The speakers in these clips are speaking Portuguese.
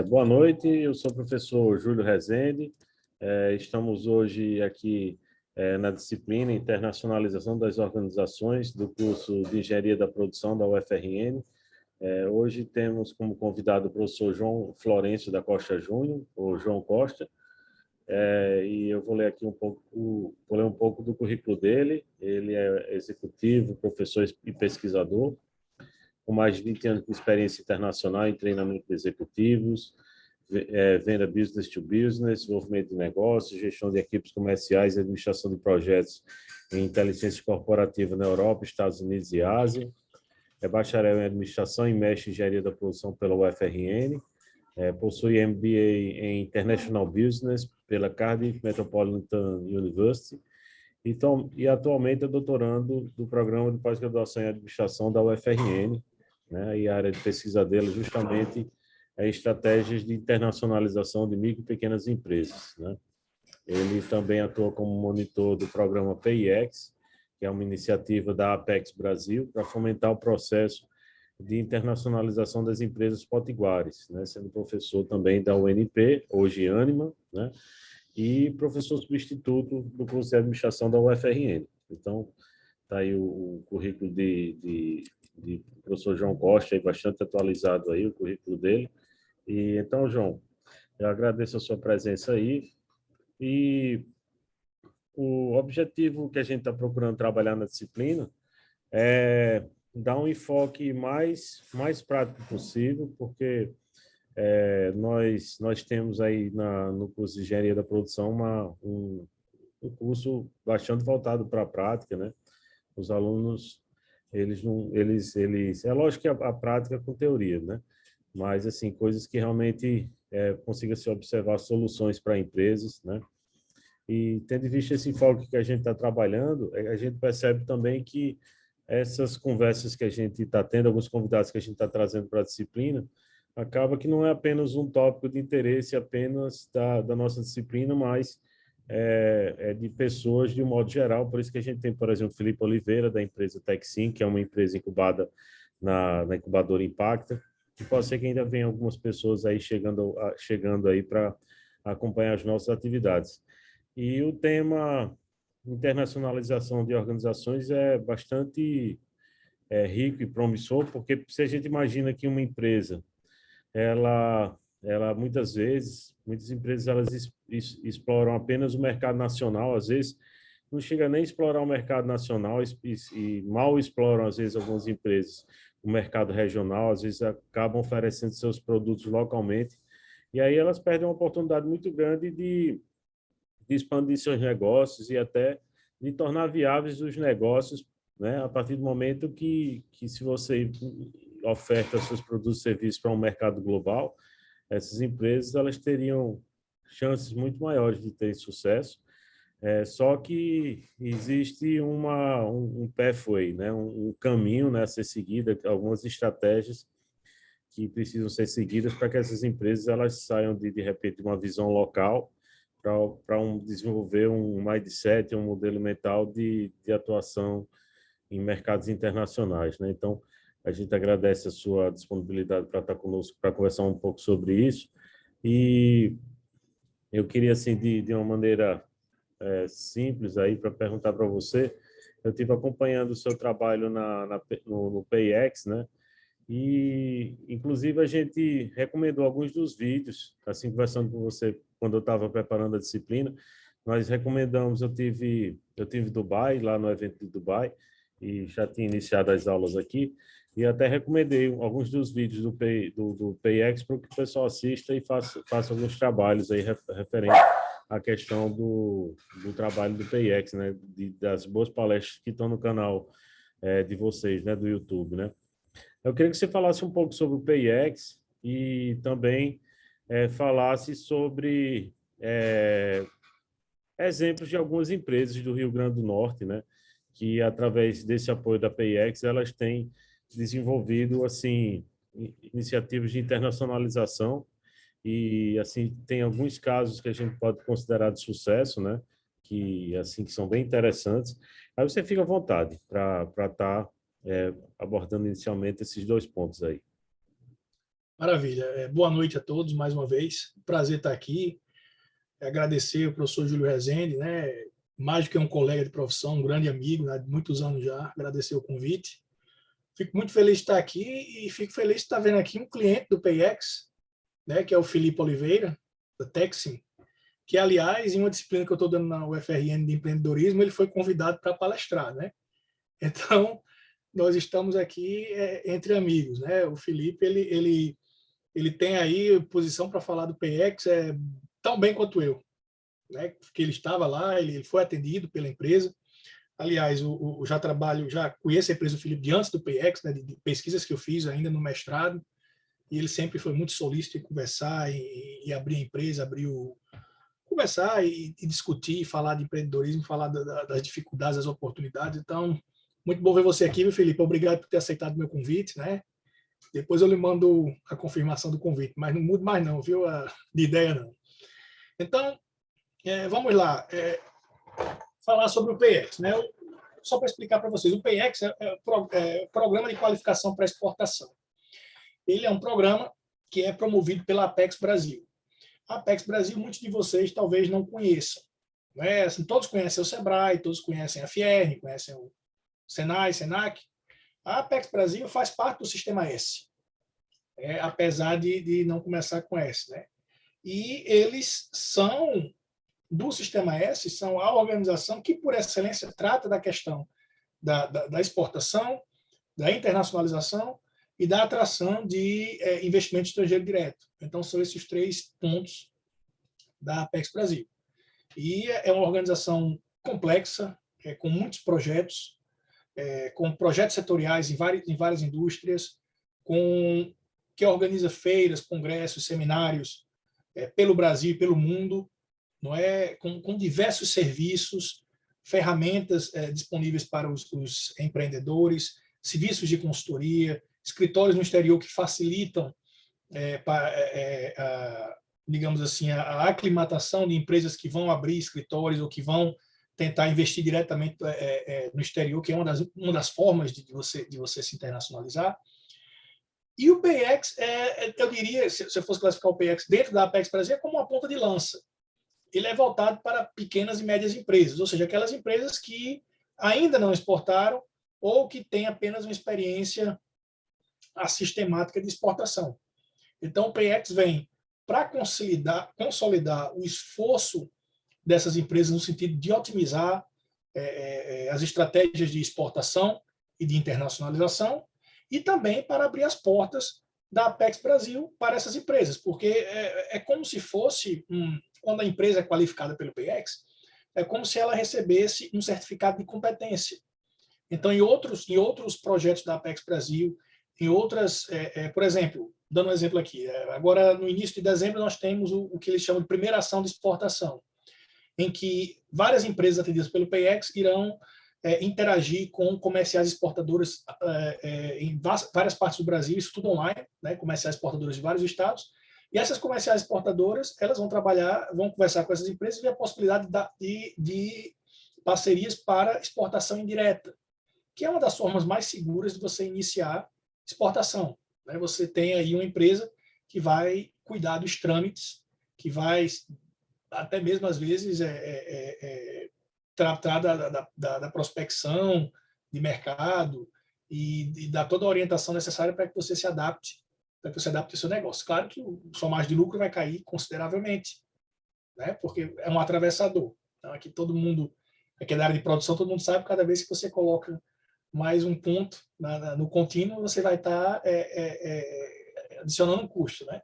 Boa noite, eu sou o professor Júlio Rezende. Estamos hoje aqui na disciplina Internacionalização das Organizações do curso de Engenharia da Produção da UFRN. Hoje temos como convidado o professor João Florencio da Costa Júnior, ou João Costa, e eu vou ler aqui um pouco do currículo dele. Ele é executivo, professor e pesquisador, com mais de 20 anos de experiência internacional em treinamento de executivos, venda business to business, desenvolvimento de negócios, gestão de equipes comerciais e administração de projetos em inteligência corporativa na Europa, Estados Unidos e Ásia. É bacharel em administração e mestre em engenharia da produção pela UFRN. Possui MBA em International Business pela Cardiff Metropolitan University. E atualmente é doutorando do programa de pós-graduação em administração da UFRN, né? E a área de pesquisa dele justamente é estratégias de internacionalização de micro e pequenas empresas, né? Ele também atua como monitor do programa PIEX, que é uma iniciativa da Apex Brasil para fomentar o processo de internacionalização das empresas potiguares, né? Sendo professor também da UNP, hoje Ânima, né? E professor substituto do curso de administração da UFRN. Então, está aí o currículo de professor João Costa, aí bastante atualizado aí o currículo dele. E então, João, eu agradeço a sua presença aí. E o objetivo que a gente está procurando trabalhar na disciplina é dar um enfoque mais prático possível, porque nós temos aí no curso de Engenharia da Produção um curso bastante voltado para a prática, né? Os alunos, eles não, eles, é lógico que a prática é com teoria, né? Mas assim, coisas que realmente consiga se observar soluções para empresas, né? E tendo em vista esse enfoque que a gente está trabalhando, a gente percebe também que essas conversas que a gente está tendo, alguns convidados que a gente está trazendo para a disciplina, acaba que não é apenas um tópico de interesse apenas da nossa disciplina, mas de pessoas de um modo geral. Por isso que a gente tem, por exemplo, Felipe Oliveira, da empresa TechSim, que é uma empresa incubada na incubadora Impacta, e pode ser que ainda venha algumas pessoas aí chegando aí para acompanhar as nossas atividades. E o tema internacionalização de organizações é bastante rico e promissor, porque se a gente imagina que uma empresa ela muitas empresas elas exploram apenas o mercado nacional, às vezes não chega nem a explorar o mercado nacional e mal exploram às vezes algumas empresas o mercado regional, às vezes acabam oferecendo seus produtos localmente e aí elas perdem uma oportunidade muito grande de expandir seus negócios e até de tornar viáveis os negócios, né? A partir do momento que se você oferta seus produtos e serviços para um mercado global, essas empresas elas teriam chances muito maiores de terem sucesso. Só que existe um pathway, né? Um caminho, né, a ser seguido, algumas estratégias que precisam ser seguidas para que essas empresas elas saiam de repente, uma visão local para desenvolver um mindset, um modelo mental de atuação em mercados internacionais, né? Então, a gente agradece a sua disponibilidade para estar conosco, para conversar um pouco sobre isso. E eu queria, assim, de uma maneira simples aí, para perguntar para você, eu estive acompanhando o seu trabalho no PayEx, né? E, inclusive, a gente recomendou alguns dos vídeos, assim, conversando com você, quando eu estava preparando a disciplina, nós recomendamos, eu tive Dubai, lá no evento de Dubai, e já tinha iniciado as aulas aqui, e até recomendei alguns dos vídeos do PayEx para que o pessoal assista e faça alguns trabalhos aí referentes à questão do trabalho do PayEx, né, das boas palestras que estão no canal de vocês, né, do YouTube, né. Eu queria que você falasse um pouco sobre o PayEx e também falasse sobre exemplos de algumas empresas do Rio Grande do Norte, né, que através desse apoio da PayEx elas têm desenvolvido assim iniciativas de internacionalização e assim tem alguns casos que a gente pode considerar de sucesso, né, que são bem interessantes. Aí você fica à vontade para estar abordando inicialmente esses dois pontos aí. Maravilha. Boa noite a todos, mais uma vez. Prazer estar aqui. Agradecer ao professor Júlio Rezende, né? Mais do que um colega de profissão, um grande amigo, né? De muitos anos já. Agradecer o convite. Fico muito feliz de estar aqui e fico feliz de estar vendo aqui um cliente do PayEx, né? Que é o Felipe Oliveira, da Texim, que, aliás, em uma disciplina que eu estou dando na UFRN de empreendedorismo, ele foi convidado para palestrar, né? Então, nós estamos aqui entre amigos, né? O Felipe, ele tem aí posição para falar do PX tão bem quanto eu, né? Porque ele estava lá, ele foi atendido pela empresa. Aliás, já conheço a empresa do Felipe de antes do PX, né? De pesquisas que eu fiz ainda no mestrado, e ele sempre foi muito solícito em conversar e abrir a empresa, conversar e discutir, falar de empreendedorismo, falar das dificuldades, das oportunidades. Então, muito bom ver você aqui, viu, Felipe? Obrigado por ter aceitado o meu convite, né? Depois eu lhe mando a confirmação do convite, mas não mude mais não, viu? De ideia não. Então, vamos lá. Falar sobre o PX, né? Só para explicar para vocês, o PX é Programa de Qualificação para Exportação. Ele é um programa que é promovido pela Apex Brasil. A Apex Brasil, muitos de vocês talvez não conheçam, né? Assim, todos conhecem o Sebrae, todos conhecem a Fierne, conhecem o Senai, Senac. A Apex Brasil faz parte do Sistema S, apesar de não começar com S, né? E eles são, do Sistema S, são a organização que, por excelência, trata da questão da exportação, da internacionalização e da atração de investimento estrangeiro direto. Então, são esses 3 pontos da Apex Brasil. E é uma organização complexa, com muitos projetos, com projetos setoriais em várias indústrias, que organiza feiras, congressos, seminários pelo Brasil e pelo mundo, não é? Com diversos serviços, ferramentas disponíveis para os empreendedores, serviços de consultoria, escritórios no exterior que facilitam, digamos assim, a aclimatação de empresas que vão abrir escritórios ou que vão tentar investir diretamente no exterior, que é uma das formas de você se internacionalizar. E o PX, eu diria, se eu fosse classificar o PX dentro da Apex Brasil, é como uma ponta de lança. Ele é voltado para pequenas e médias empresas, ou seja, aquelas empresas que ainda não exportaram ou que têm apenas uma experiência sistemática de exportação. Então, o PX vem para consolidar o esforço dessas empresas no sentido de otimizar as estratégias de exportação e de internacionalização, e também para abrir as portas da Apex Brasil para essas empresas, porque é como se fosse, quando a empresa é qualificada pelo PX, é como se ela recebesse um certificado de competência. Então, em outros projetos da Apex Brasil, em outras, por exemplo, dando um exemplo aqui, agora no início de dezembro nós temos o que eles chamam de primeira ação de exportação, em que várias empresas atendidas pelo PX irão interagir com comerciais exportadoras em várias partes do Brasil, isso tudo online, né, comerciais exportadoras de vários estados, e essas comerciais exportadoras, elas vão conversar com essas empresas e ver a possibilidade de parcerias para exportação indireta, que é uma das formas mais seguras de você iniciar exportação, né? Você tem aí uma empresa que vai cuidar dos trâmites, que vai até mesmo às vezes tratar da prospecção de mercado e dar toda a orientação necessária para que você se adapte, ao seu negócio. Claro que sua margem de lucro vai cair consideravelmente, né? Porque é um atravessador. Então, aqui aqui na área de produção, todo mundo sabe que cada vez que você coloca mais um ponto no contínuo, você vai estar adicionando um custo, né?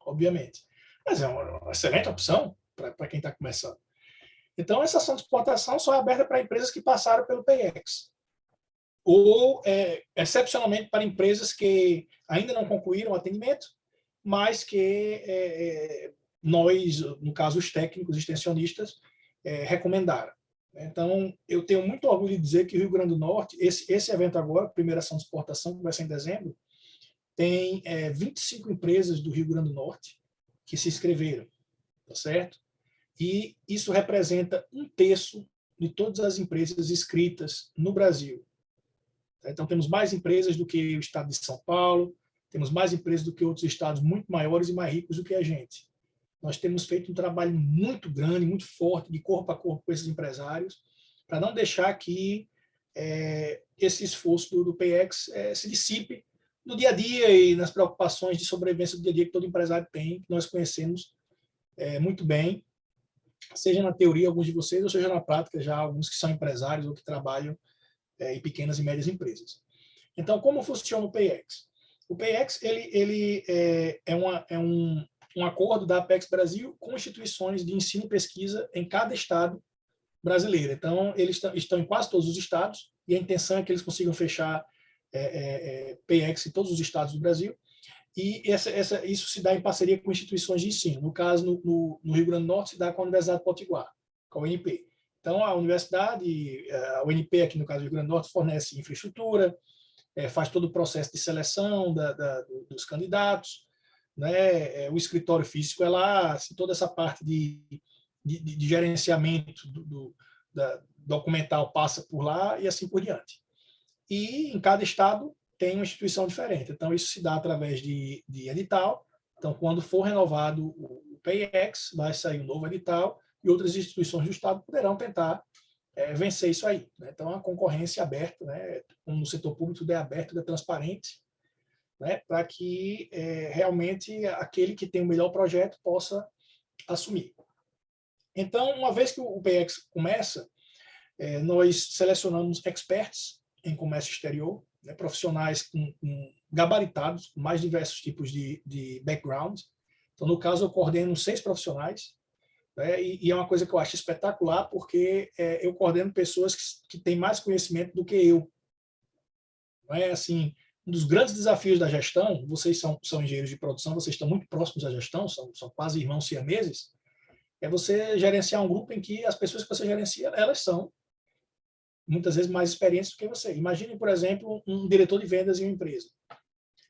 Obviamente. Mas é uma excelente opção para quem está começando. Então, essa ação de exportação só é aberta para empresas que passaram pelo PX. Ou, excepcionalmente, para empresas que ainda não concluíram o atendimento, mas que nós, no caso, os técnicos extensionistas, recomendaram. Então, eu tenho muito orgulho de dizer que o Rio Grande do Norte, esse evento agora, primeira ação de exportação, que vai ser em dezembro, tem 25 empresas do Rio Grande do Norte que se inscreveram, tá certo? E isso representa 1/3 de todas as empresas inscritas no Brasil. Então, temos mais empresas do que o estado de São Paulo, temos mais empresas do que outros estados muito maiores e mais ricos do que a gente. Nós temos feito um trabalho muito grande, muito forte, de corpo a corpo com esses empresários, para não deixar que esse esforço do PayEx se dissipe no dia a dia e nas preocupações de sobrevivência do dia a dia que todo empresário tem, que nós conhecemos muito bem, seja na teoria, alguns de vocês, ou seja na prática, já alguns que são empresários ou que trabalham em pequenas e médias empresas. Então, como funciona o PayEx? O PayEx ele é um acordo da Apex Brasil com instituições de ensino e pesquisa em cada estado brasileiro. Então, eles estão em quase todos os estados, e a intenção é que eles consigam fechar PayEx em todos os estados do Brasil, e isso se dá em parceria com instituições de ensino. No caso, no Rio Grande do Norte, se dá com a Universidade Potiguar, com a UNP. Então, a universidade, a UNP aqui no caso do Rio Grande do Norte, fornece infraestrutura, faz todo o processo de seleção dos candidatos, né? O escritório físico é lá, assim, toda essa parte de gerenciamento documental passa por lá e assim por diante. E em cada estado tem uma instituição diferente. Então, isso se dá através de edital. Então, quando for renovado o PayEx, vai sair um novo edital e outras instituições do estado poderão tentar vencer isso aí, né? Então, a concorrência aberta, né? Como no setor público, tudo é aberto, tudo é transparente, né? Para que realmente aquele que tem o melhor projeto possa assumir. Então, uma vez que o PayEx começa, nós selecionamos experts em comércio exterior, né? Profissionais com gabaritados, com mais diversos tipos de background. Então, no caso, eu coordeno 6 profissionais, e é uma coisa que eu acho espetacular, porque eu coordeno pessoas que têm mais conhecimento do que eu. Assim, um dos grandes desafios da gestão, vocês são engenheiros de produção, vocês estão muito próximos da gestão, são quase irmãos siameses, é você gerenciar um grupo em que as pessoas que você gerencia, elas são muitas vezes mais experientes do que você. Imagine, por exemplo, um diretor de vendas em uma empresa.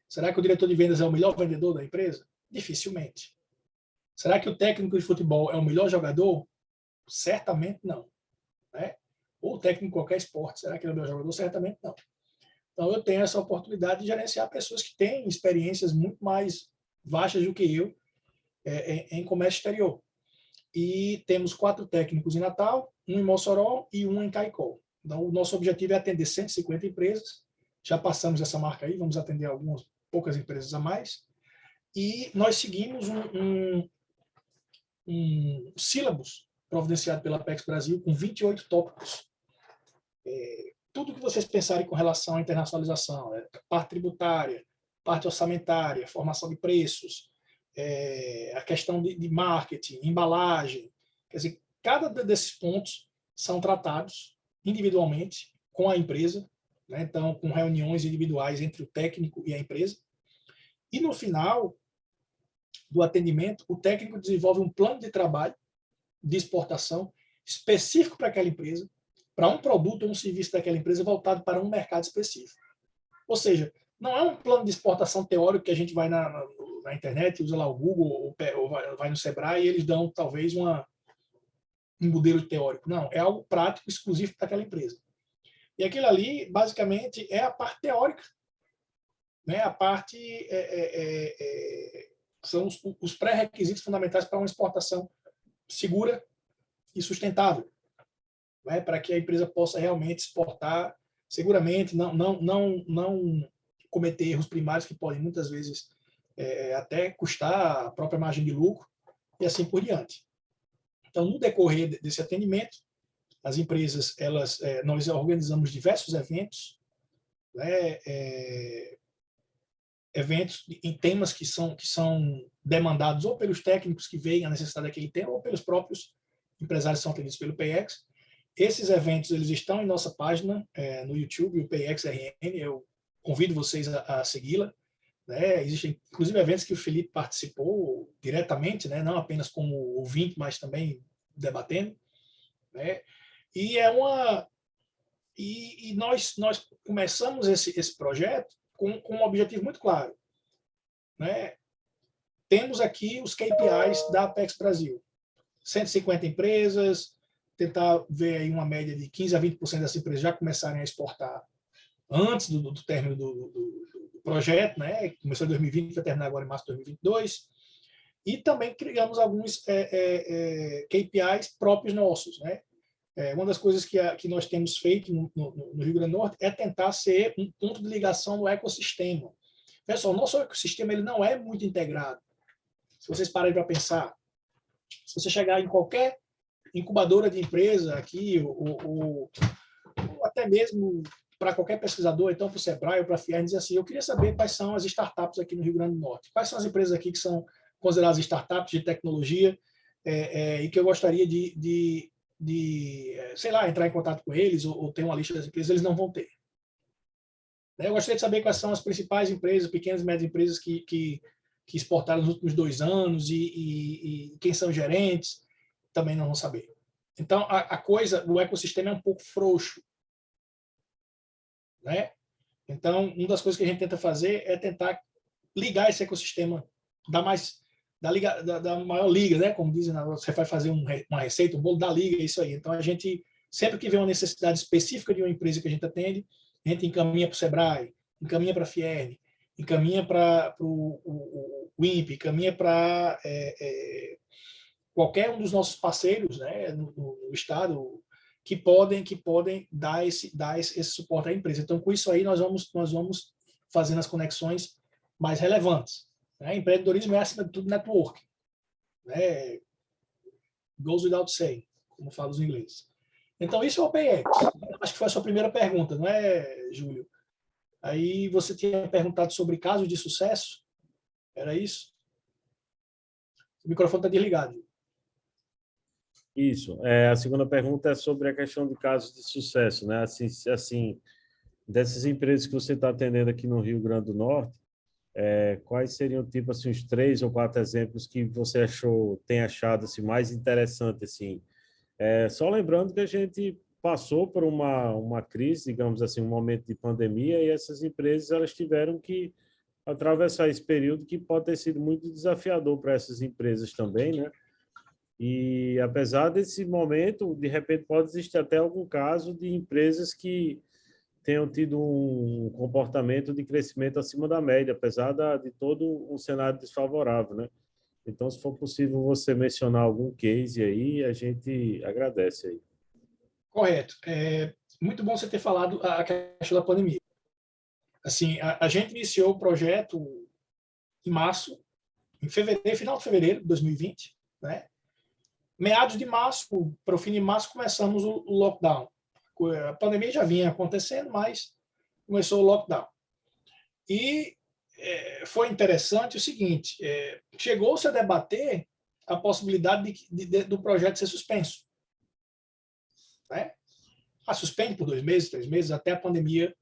Será que o diretor de vendas é o melhor vendedor da empresa? Dificilmente. Será que o técnico de futebol é o melhor jogador? Certamente não, né? Ou o técnico de qualquer esporte, será que ele é o melhor jogador? Certamente não. Então, eu tenho essa oportunidade de gerenciar pessoas que têm experiências muito mais vastas do que eu em comércio exterior. E temos 4 técnicos em Natal, um em Mossoró e um em Caicó. Então, o nosso objetivo é atender 150 empresas. Já passamos essa marca aí, vamos atender algumas poucas empresas a mais. E nós seguimos um sílabus providenciado pela Apex Brasil com 28 tópicos. Tudo que vocês pensarem com relação à internacionalização, parte tributária, parte orçamentária, formação de preços, a questão de marketing, embalagem, quer dizer, cada desses pontos são tratados individualmente com a empresa, né? Então, com reuniões individuais entre o técnico e a empresa. E no final do atendimento, o técnico desenvolve um plano de trabalho de exportação específico para aquela empresa, para um produto ou um serviço daquela empresa voltado para um mercado específico. Ou seja, não é um plano de exportação teórico que a gente vai na internet, usa lá o Google ou vai no Sebrae e eles dão talvez um modelo teórico. Não, é algo prático, exclusivo para aquela empresa. E aquilo ali, basicamente, é a parte teórica, né? A parte são os pré-requisitos fundamentais para uma exportação segura e sustentável, né? Para que a empresa possa realmente exportar seguramente, não cometer erros primários que podem muitas vezes até custar a própria margem de lucro e assim por diante. Então, no decorrer desse atendimento, as empresas, nós organizamos diversos eventos, né? Eventos em temas que são demandados ou pelos técnicos que veem a necessidade daquele tema ou pelos próprios empresários que são atendidos pelo PayEx. Esses eventos eles estão em nossa página no YouTube, o PayEx RN, eu convido vocês a segui-la, né? Existem, inclusive, eventos que o Felipe participou diretamente, né? Não apenas como ouvinte, mas também debatendo, né? E nós começamos esse projeto com um objetivo muito claro, né? Temos aqui os KPIs da Apex Brasil. 150 empresas, tentar ver aí uma média de 15% a 20% das empresas já começarem a exportar antes do término do projeto, né? Começou em 2020, vai terminar agora em março de 2022. E também criamos alguns KPIs próprios nossos, né? Uma das coisas que nós temos feito no Rio Grande do Norte é tentar ser um ponto de ligação no ecossistema. Pessoal, o nosso ecossistema ele não é muito integrado. Se vocês pararem para pensar, se você chegar em qualquer incubadora de empresa aqui, ou até mesmo para qualquer pesquisador, então para o Sebrae ou para a Fiern, dizer assim, eu queria saber quais são as startups aqui no Rio Grande do Norte. Quais são as empresas aqui que são consideradas startups de tecnologia e que eu gostaria de sei lá, entrar em contato com eles ou ter uma lista das empresas, eles não vão ter. Eu gostaria de saber quais são as principais empresas, pequenas e médias empresas que exportaram nos últimos 2 anos e quem são gerentes, também não vão saber. Então, a coisa, o ecossistema é um pouco frouxo. Né? Então, uma das coisas que a gente tenta fazer é tentar ligar esse ecossistema, dar maior liga, né? Como dizem, você vai fazer uma receita, um bolo da liga, é isso aí. Então, a gente, sempre que vê uma necessidade específica de uma empresa que a gente atende, a gente encaminha para o Sebrae, encaminha para a Fiern, encaminha para o INPE, encaminha para qualquer um dos nossos parceiros, né, no estado, que podem dar esse suporte à empresa. Então, com isso aí, nós vamos fazendo as conexões mais relevantes. Né? Empreendedorismo é, acima de tudo, networking. Né? Goes without saying, como falam os ingleses. Então, isso é o OpenX. Acho que foi a sua primeira pergunta, não é, Júlio? Aí você tinha perguntado sobre casos de sucesso. Era isso? O microfone está desligado. Isso. A segunda pergunta é sobre a questão de casos de sucesso, né? Assim, dessas empresas que você está atendendo aqui no Rio Grande do Norte, quais seriam, tipo assim, os 3 ou 4 exemplos que você tem achado assim, mais interessante, assim? Só lembrando que a gente passou por uma crise, digamos assim, um momento de pandemia, e essas empresas elas tiveram que atravessar esse período que pode ter sido muito desafiador para essas empresas também, né? E apesar desse momento, de repente pode existir até algum caso de empresas que tenham tido um comportamento de crescimento acima da média, apesar de todo um cenário desfavorável, né? Então, se for possível você mencionar algum case aí, a gente agradece aí. Correto. Muito bom você ter falado a questão da pandemia. Assim, a gente iniciou o projeto em março, em fevereiro, final de fevereiro de 2020, né? Meados de março, para o fim de março, começamos o lockdown. A pandemia já vinha acontecendo, mas começou o lockdown. E foi interessante o seguinte, chegou-se a debater a possibilidade do projeto ser suspenso. Né? Suspende por 2 meses, 3 meses, até a pandemia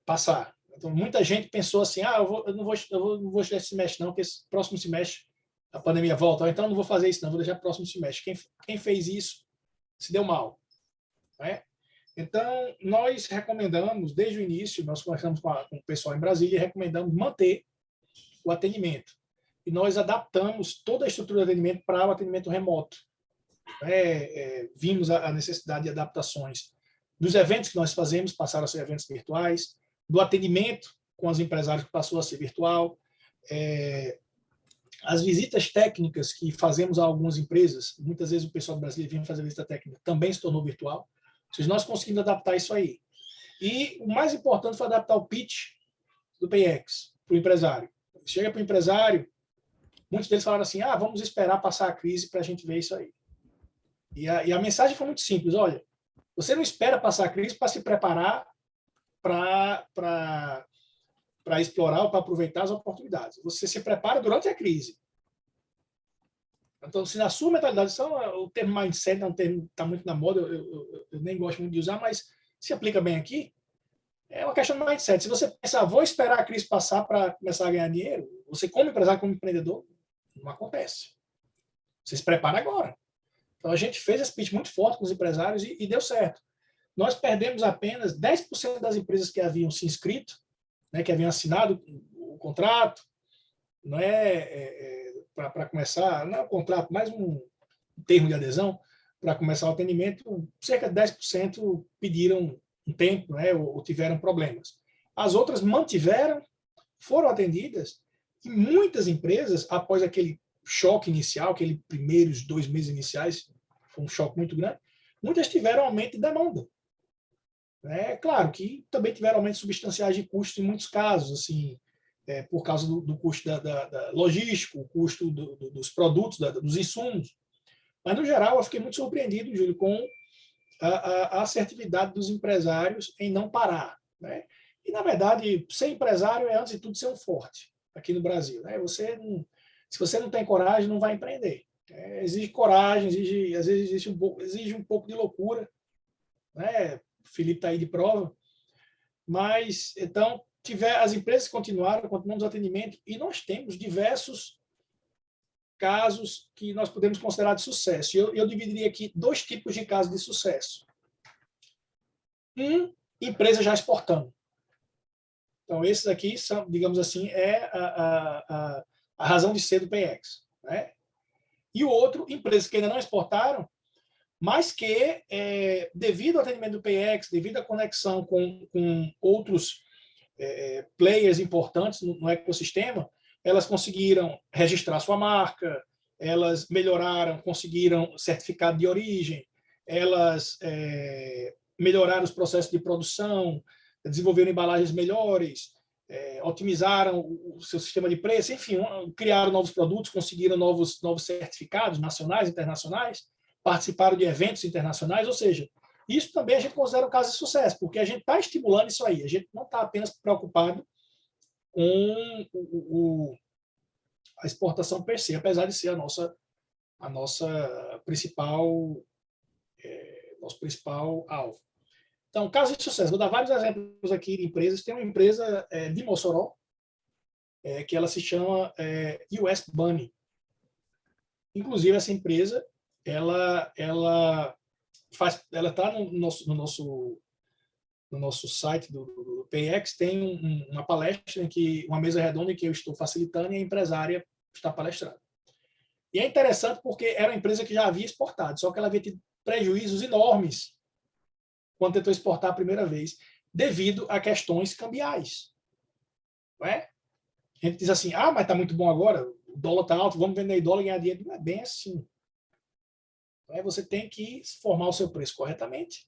passar. Então, muita gente pensou assim, eu não vou deixar esse semestre não, porque esse próximo semestre a pandemia volta, então não vou fazer isso não, vou deixar o próximo semestre. Quem fez isso se deu mal. Né? Então, nós recomendamos, desde o início, nós conversamos com o pessoal em Brasília e recomendamos manter o atendimento. E nós adaptamos toda a estrutura de atendimento para o atendimento remoto. Vimos a necessidade de adaptações dos eventos que nós fazemos, passaram a ser eventos virtuais, do atendimento com os empresários que passou a ser virtual, as visitas técnicas que fazemos a algumas empresas, muitas vezes o pessoal do Brasil vinha fazer visita técnica, também se tornou virtual. Ou seja, nós conseguimos adaptar isso aí. E o mais importante foi adaptar o pitch do PX para o empresário. Chega para o empresário, muitos deles falaram assim, vamos esperar passar a crise para a gente ver isso aí. E a mensagem foi muito simples, olha, você não espera passar a crise para se preparar para explorar ou para aproveitar as oportunidades. Você se prepara durante a crise. Então, se na sua mentalidade, o termo mindset é um termo que está muito na moda, eu nem gosto muito de usar, mas se aplica bem aqui, é uma questão de mindset. Se você pensar, vou esperar a crise passar para começar a ganhar dinheiro, você como empresário, como empreendedor, não acontece. Você se prepara agora. Então, a gente fez esse pitch muito forte com os empresários e deu certo. Nós perdemos apenas 10% das empresas que haviam se inscrito, né, que haviam assinado o contrato, não para começar, não é um contrato, mais um termo de adesão, para começar o atendimento, cerca de 10% pediram um tempo, né, ou tiveram problemas. As outras mantiveram, foram atendidas, e muitas empresas, após aquele choque inicial, aqueles primeiros 2 meses iniciais, foi um choque muito grande, muitas tiveram aumento de demanda. É claro que também tiveram aumentos substanciais de custos em muitos casos, assim, por causa do custo da logístico, o custo dos produtos, dos insumos. Mas, no geral, eu fiquei muito surpreendido, Júlio, com a assertividade dos empresários em não parar. Né? E, na verdade, ser empresário é, antes de tudo, ser um forte aqui no Brasil. Né? Se você não tem coragem, não vai empreender. Exige coragem, às vezes exige um pouco de loucura. Né? O Felipe está aí de prova. Mas, então, as empresas continuamos o atendimento, e nós temos diversos casos que nós podemos considerar de sucesso. Eu dividiria aqui 2 tipos de casos de sucesso. Empresa já exportando. Então, esses aqui são, digamos assim, a razão de ser do PX. Né? E o outro, empresas que ainda não exportaram, mas que, devido ao atendimento do PX, devido à conexão com outros players importantes no ecossistema, elas conseguiram registrar sua marca, elas melhoraram, conseguiram certificado de origem, elas melhoraram os processos de produção, desenvolveram embalagens melhores, otimizaram o seu sistema de preço, enfim, criaram novos produtos, conseguiram novos certificados nacionais, internacionais, participaram de eventos internacionais, ou seja, isso também a gente considera um caso de sucesso, porque a gente está estimulando isso aí, a gente não está apenas preocupado com a exportação per se, apesar de ser a nossa principal nosso principal alvo. Então, caso de sucesso, vou dar vários exemplos aqui de empresas. Tem uma empresa de Mossoró, que ela se chama US Bunny. Inclusive, essa empresa, ela está no nosso site do PX, tem uma palestra, uma mesa redonda em que eu estou facilitando e a empresária está palestrando. E é interessante porque era uma empresa que já havia exportado, só que ela havia tido prejuízos enormes quando tentou exportar a primeira vez, devido a questões cambiais. Não é? A gente diz assim, mas está muito bom agora, o dólar está alto, vamos vender dólar e ganhar dinheiro. Não é bem assim. Você tem que formar o seu preço corretamente.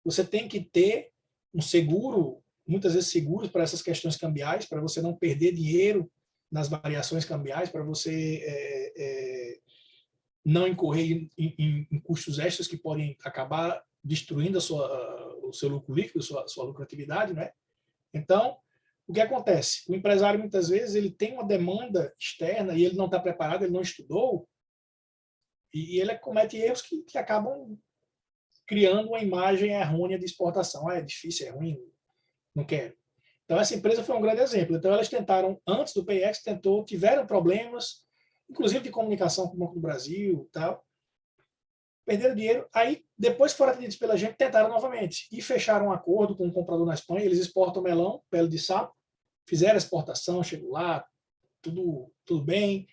Você tem que ter um seguro, muitas vezes seguros para essas questões cambiais, para você não perder dinheiro nas variações cambiais, para você não incorrer em custos extras que podem acabar destruindo o seu lucro líquido, a sua lucratividade. Né? Então, o que acontece? O empresário, muitas vezes, ele tem uma demanda externa e ele não está preparado, ele não estudou, e ele comete erros que acabam criando uma imagem errônea de exportação. É difícil, é ruim, não quero. Então, essa empresa foi um grande exemplo. Então, elas tentaram, antes do PX, tiveram problemas, inclusive de comunicação com o Banco do Brasil, tal, perderam dinheiro. Aí, depois que foram atendidos pela gente, tentaram novamente e fecharam um acordo com um comprador na Espanha. Eles exportam melão, pele de sapo, fizeram a exportação, chegou lá, tudo bem,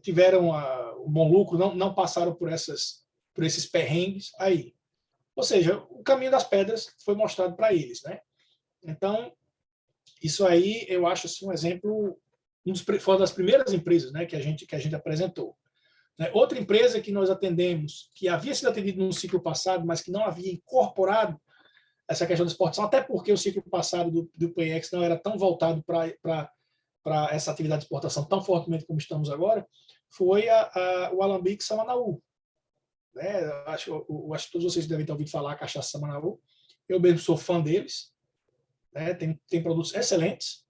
tiveram um bom lucro, não passaram por esses perrengues aí. Ou seja, o caminho das pedras foi mostrado para eles, né? Então, isso aí eu acho assim, um exemplo, foi uma das primeiras empresas, né, que a gente apresentou. Outra empresa que nós atendemos, que havia sido atendida no ciclo passado, mas que não havia incorporado essa questão da exportação, até porque o ciclo passado do PX não era tão voltado para essa atividade de exportação tão fortemente como estamos agora, foi o Alambique Samanaú. Né? Acho que todos vocês devem ter ouvido falar a cachaça Samanaú. Eu mesmo sou fã deles. Né? Tem produtos excelentes.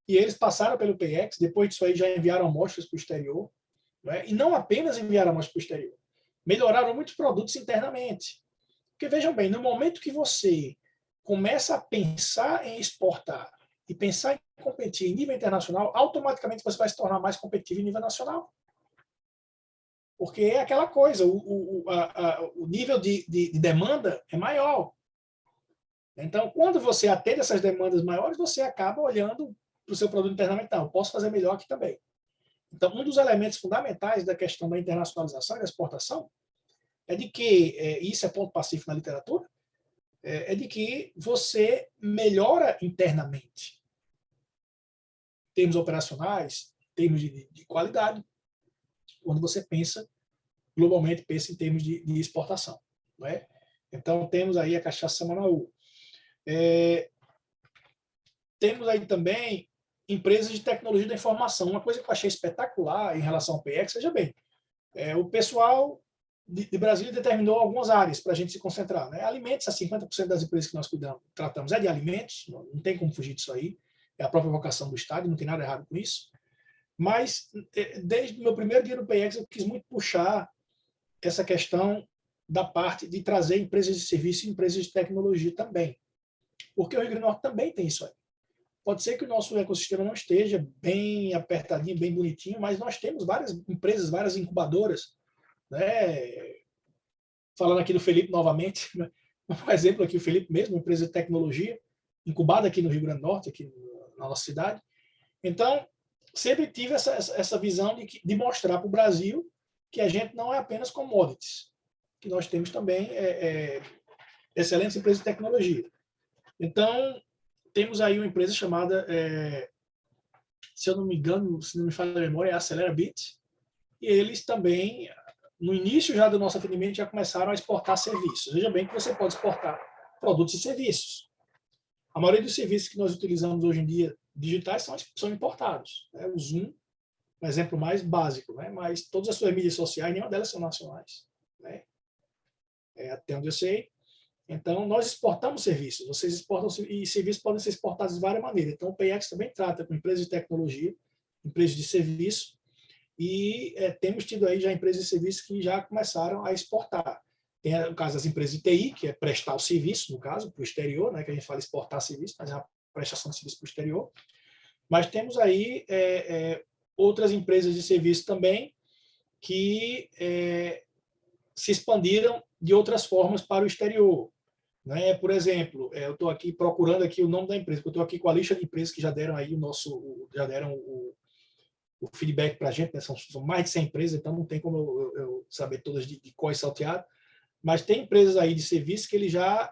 E eles passaram pelo PX, depois disso aí já enviaram amostras para o exterior. Né? E não apenas enviaram amostras para o exterior. Melhoraram muitos produtos internamente. Porque, vejam bem, no momento que você começa a pensar em exportar e pensar em competir em nível internacional, automaticamente você vai se tornar mais competitivo em nível nacional. Porque é aquela coisa, o nível de demanda é maior. Então, quando você atende essas demandas maiores, você acaba olhando para o seu produto internamente. Não, posso fazer melhor aqui também. Então, um dos elementos fundamentais da questão da internacionalização e da exportação é de que, isso é ponto pacífico na literatura, é de que você melhora internamente. Em termos operacionais, em termos de qualidade, quando você pensa, globalmente, pensa em termos de exportação. Não é? Então, temos aí a cachaça Manaú. Temos aí também empresas de tecnologia da informação. Uma coisa que eu achei espetacular em relação ao PX, veja bem, o pessoal de Brasília determinou algumas áreas para a gente se concentrar. Né? Alimentos, a 50% das empresas que nós tratamos é de alimentos, não tem como fugir disso aí, é a própria vocação do Estado, não tem nada errado com isso. Mas, desde o meu primeiro dia no PX, eu quis muito puxar essa questão da parte de trazer empresas de serviço e empresas de tecnologia também. Porque o Rio Grande do Norte também tem isso aí. Pode ser que o nosso ecossistema não esteja bem apertadinho, bem bonitinho, mas nós temos várias empresas, várias incubadoras. Né? Falando aqui do Felipe novamente, um exemplo aqui, o Felipe mesmo, uma empresa de tecnologia, incubada aqui no Rio Grande do Norte, aqui na nossa cidade. Então, sempre tive essa visão de mostrar para o Brasil que a gente não é apenas commodities, que nós temos também excelentes empresas de tecnologia. Então, temos aí uma empresa chamada, se eu não me engano, se não me falha a memória, é a AceleraBit, e eles também, no início já do nosso atendimento, já começaram a exportar serviços. Veja bem que você pode exportar produtos e serviços. A maioria dos serviços que nós utilizamos hoje em dia, digitais, são importados. Né? O Zoom, um exemplo mais básico, né? Mas todas as suas mídias sociais, nenhuma delas são nacionais. Né? Até onde eu sei. Então, nós exportamos serviços. Vocês exportam, e serviços podem ser exportados de várias maneiras. Então, o PX também trata com empresas de tecnologia, empresas de serviço, e temos tido aí já empresas de serviço que já começaram a exportar. Tem o caso das empresas de TI, que é prestar o serviço, no caso, para o exterior, né, que a gente fala exportar serviço, mas é a prestação de serviço para o exterior. Mas temos aí outras empresas de serviço também que se expandiram de outras formas para o exterior. Né? Por exemplo, eu estou aqui procurando aqui o nome da empresa, eu estou aqui com a lista de empresas que já deram aí já deram o feedback para a gente, né? São mais de 100 empresas, então não tem como eu saber todas de cor e salteado, mas tem empresas aí de serviço que eles já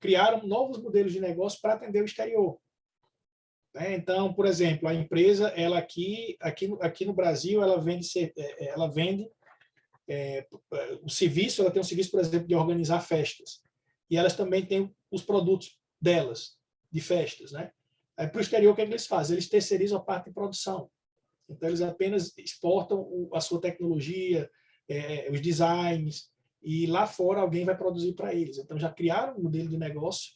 criaram novos modelos de negócio para atender o exterior. Né? Então, por exemplo, a empresa, ela aqui no Brasil, ela vende o serviço, ela tem um serviço, por exemplo, de organizar festas. E elas também têm os produtos delas, de festas. Né? Para o exterior, o que eles fazem? Eles terceirizam a parte de produção. Então, eles apenas exportam a sua tecnologia, os designs, e lá fora alguém vai produzir para eles. Então, já criaram um modelo de negócio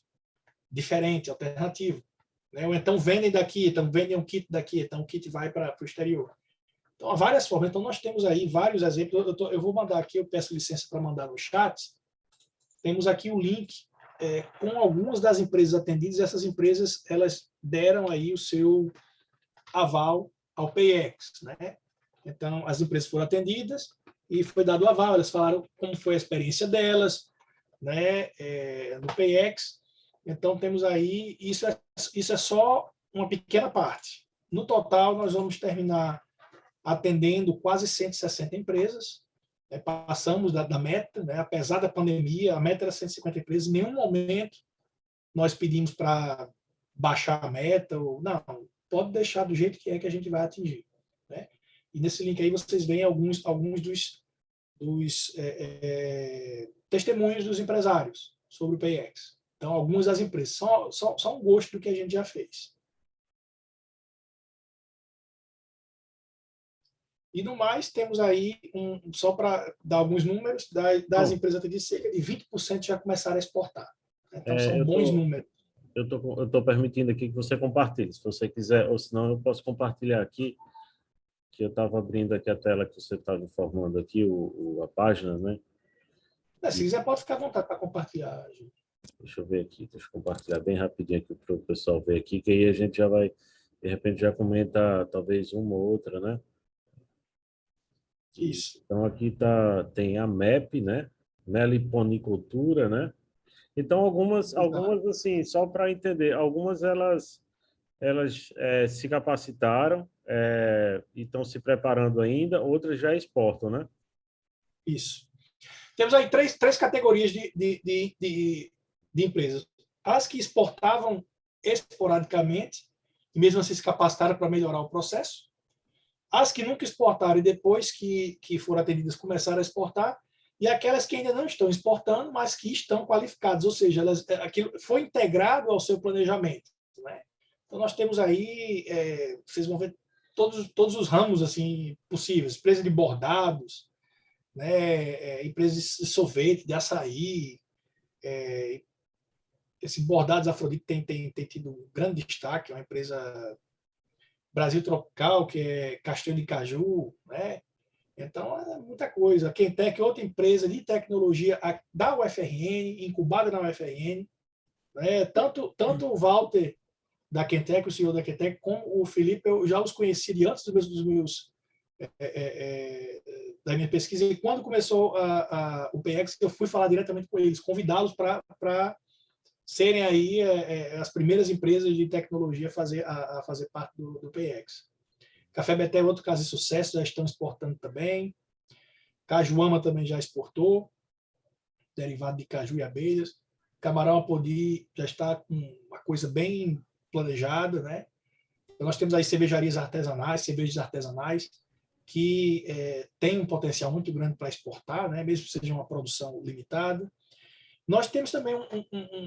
diferente, alternativo. Né? Ou então vendem daqui, então vendem um kit daqui, então o kit vai para o exterior. Então, há várias formas. Então, nós temos aí vários exemplos. Eu vou mandar aqui, eu peço licença para mandar no chat. Temos aqui o link com algumas das empresas atendidas. Essas empresas, elas deram aí o seu aval ao PX, né? Então, as empresas foram atendidas e foi dado o aval. Elas falaram como foi a experiência delas, né, no PX. Então, temos aí, isso é só uma pequena parte. No total, nós vamos terminar atendendo quase 160 empresas. Né, passamos da meta, né, apesar da pandemia, a meta era 150 empresas. Em nenhum momento nós pedimos para baixar a meta, ou não, pode deixar do jeito que a gente vai atingir. Né? E nesse link aí vocês veem alguns dos testemunhos dos empresários sobre o PX. Então, algumas das empresas. Só um gosto do que a gente já fez. E no mais, temos aí, só para dar alguns números, das empresas de cerca de 20% já começaram a exportar. Então, são bons números. Eu estou permitindo aqui que você compartilhe, se você quiser, ou senão eu posso compartilhar aqui, que eu estava abrindo aqui a tela que você estava informando aqui, a página, né? Se quiser, pode ficar à vontade para compartilhar, gente. Deixa eu ver aqui, deixa eu compartilhar bem rapidinho aqui para o pessoal ver aqui, que aí a gente já vai, de repente, já comenta talvez uma ou outra, né? Isso. Então, aqui tem a MEP, né? Meliponicultura, né? Então, algumas assim, só para entender, algumas elas se capacitaram e estão se preparando ainda, outras já exportam, né? Isso. Temos aí três categorias de de empresas. As que exportavam esporadicamente, e mesmo assim se capacitaram para melhorar o processo. As que nunca exportaram e depois que foram atendidas começaram a exportar, e aquelas que ainda não estão exportando, mas que estão qualificadas, ou seja, aquilo foi integrado ao seu planejamento. Né? Então, nós temos aí, vocês vão ver todos os ramos assim possíveis, empresa de bordados, né? Empresas de sorvete, de açaí, esse Bordados Afrodite tem tido um grande destaque, é uma empresa Brasil Tropical, que é castanha de caju, né? Então, é muita coisa. A Quentec é outra empresa de tecnologia da UFRN, incubada na UFRN. Né? Tanto o Walter da Quentec, o senhor da Quentec, como o Felipe, eu já os conheci de antes da minha pesquisa. E quando começou o PX, eu fui falar diretamente com eles, convidá-los para serem aí as primeiras empresas de tecnologia a fazer parte do PX. Café Beté é outro caso de sucesso, já estão exportando também. Cajuama também já exportou, derivado de caju e abelhas. Camarão Apodi já está com uma coisa bem planejada, né? Então, nós temos aí cervejarias artesanais, cervejas artesanais, que têm um potencial muito grande para exportar, né? Mesmo que seja uma produção limitada. Nós temos também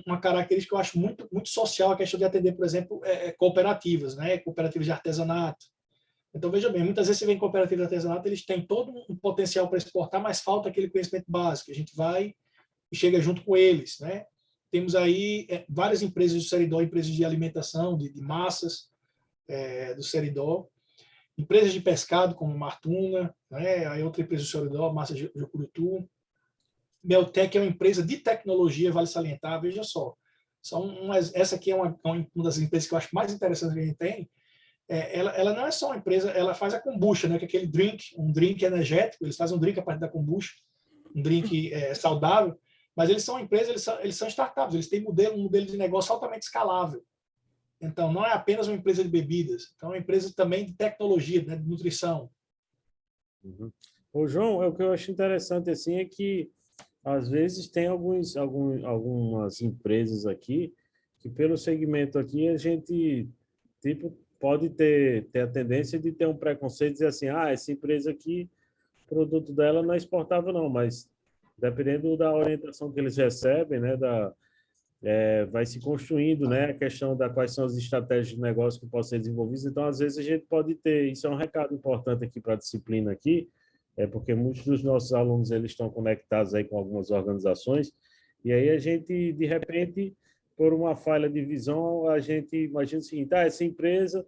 uma característica que eu acho muito, muito social, a questão de atender, por exemplo, cooperativas, né? Cooperativas de artesanato. Então, veja bem, muitas vezes você vê em cooperativas de artesanato, eles têm todo um potencial para exportar, mas falta aquele conhecimento básico. A gente vai e chega junto com eles, né? Temos aí várias empresas do Seridó, empresas de alimentação, de massas do Seridó, empresas de pescado, como Martuna, né? Aí outra empresa do Seridó, Massa Jocurutu. Beltec é uma empresa de tecnologia, vale salientar, veja só. Essa aqui é uma das empresas que eu acho mais interessantes que a gente tem. Ela não é só uma empresa, ela faz a kombucha, né, que é aquele um drink energético, eles fazem um drink a partir da kombucha, um drink saudável, mas eles são empresas, eles são startups, eles têm um modelo de negócio altamente escalável. Então, não é apenas uma empresa de bebidas, então é uma empresa também de tecnologia, né, de nutrição. Uhum. Ô, João, o que eu acho interessante assim é que às vezes tem algumas empresas aqui que pelo segmento aqui a gente tipo pode ter a tendência de ter um preconceito e dizer assim, essa empresa aqui, o produto dela não é exportável não, mas dependendo da orientação que eles recebem, né, vai se construindo, né, a questão da quais são as estratégias de negócio que podem ser desenvolvidas. Então, às vezes a gente pode ter, isso é um recado importante aqui para a disciplina aqui, porque muitos dos nossos alunos eles estão conectados aí com algumas organizações e aí a gente de repente por uma falha de visão a gente imagina o seguinte: essa empresa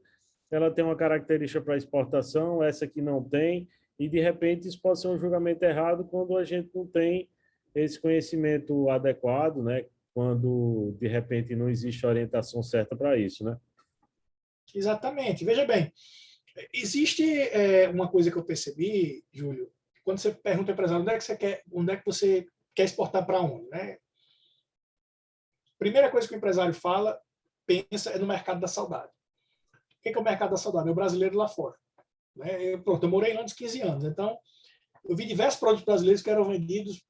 ela tem uma característica para exportação, essa aqui não tem, e de repente isso pode ser um julgamento errado quando a gente não tem esse conhecimento adequado, né? Quando de repente não existe orientação certa para isso, né? Exatamente. Veja bem, existe uma coisa que eu percebi, Júlio, quando você pergunta ao empresário onde é que você quer exportar para onde, né? Primeira coisa que o empresário pensa é no mercado da saudade. O que é o mercado da saudade? É o brasileiro lá fora. Né? Eu morei em Londres 15 anos, então eu vi diversos produtos brasileiros que eram vendidos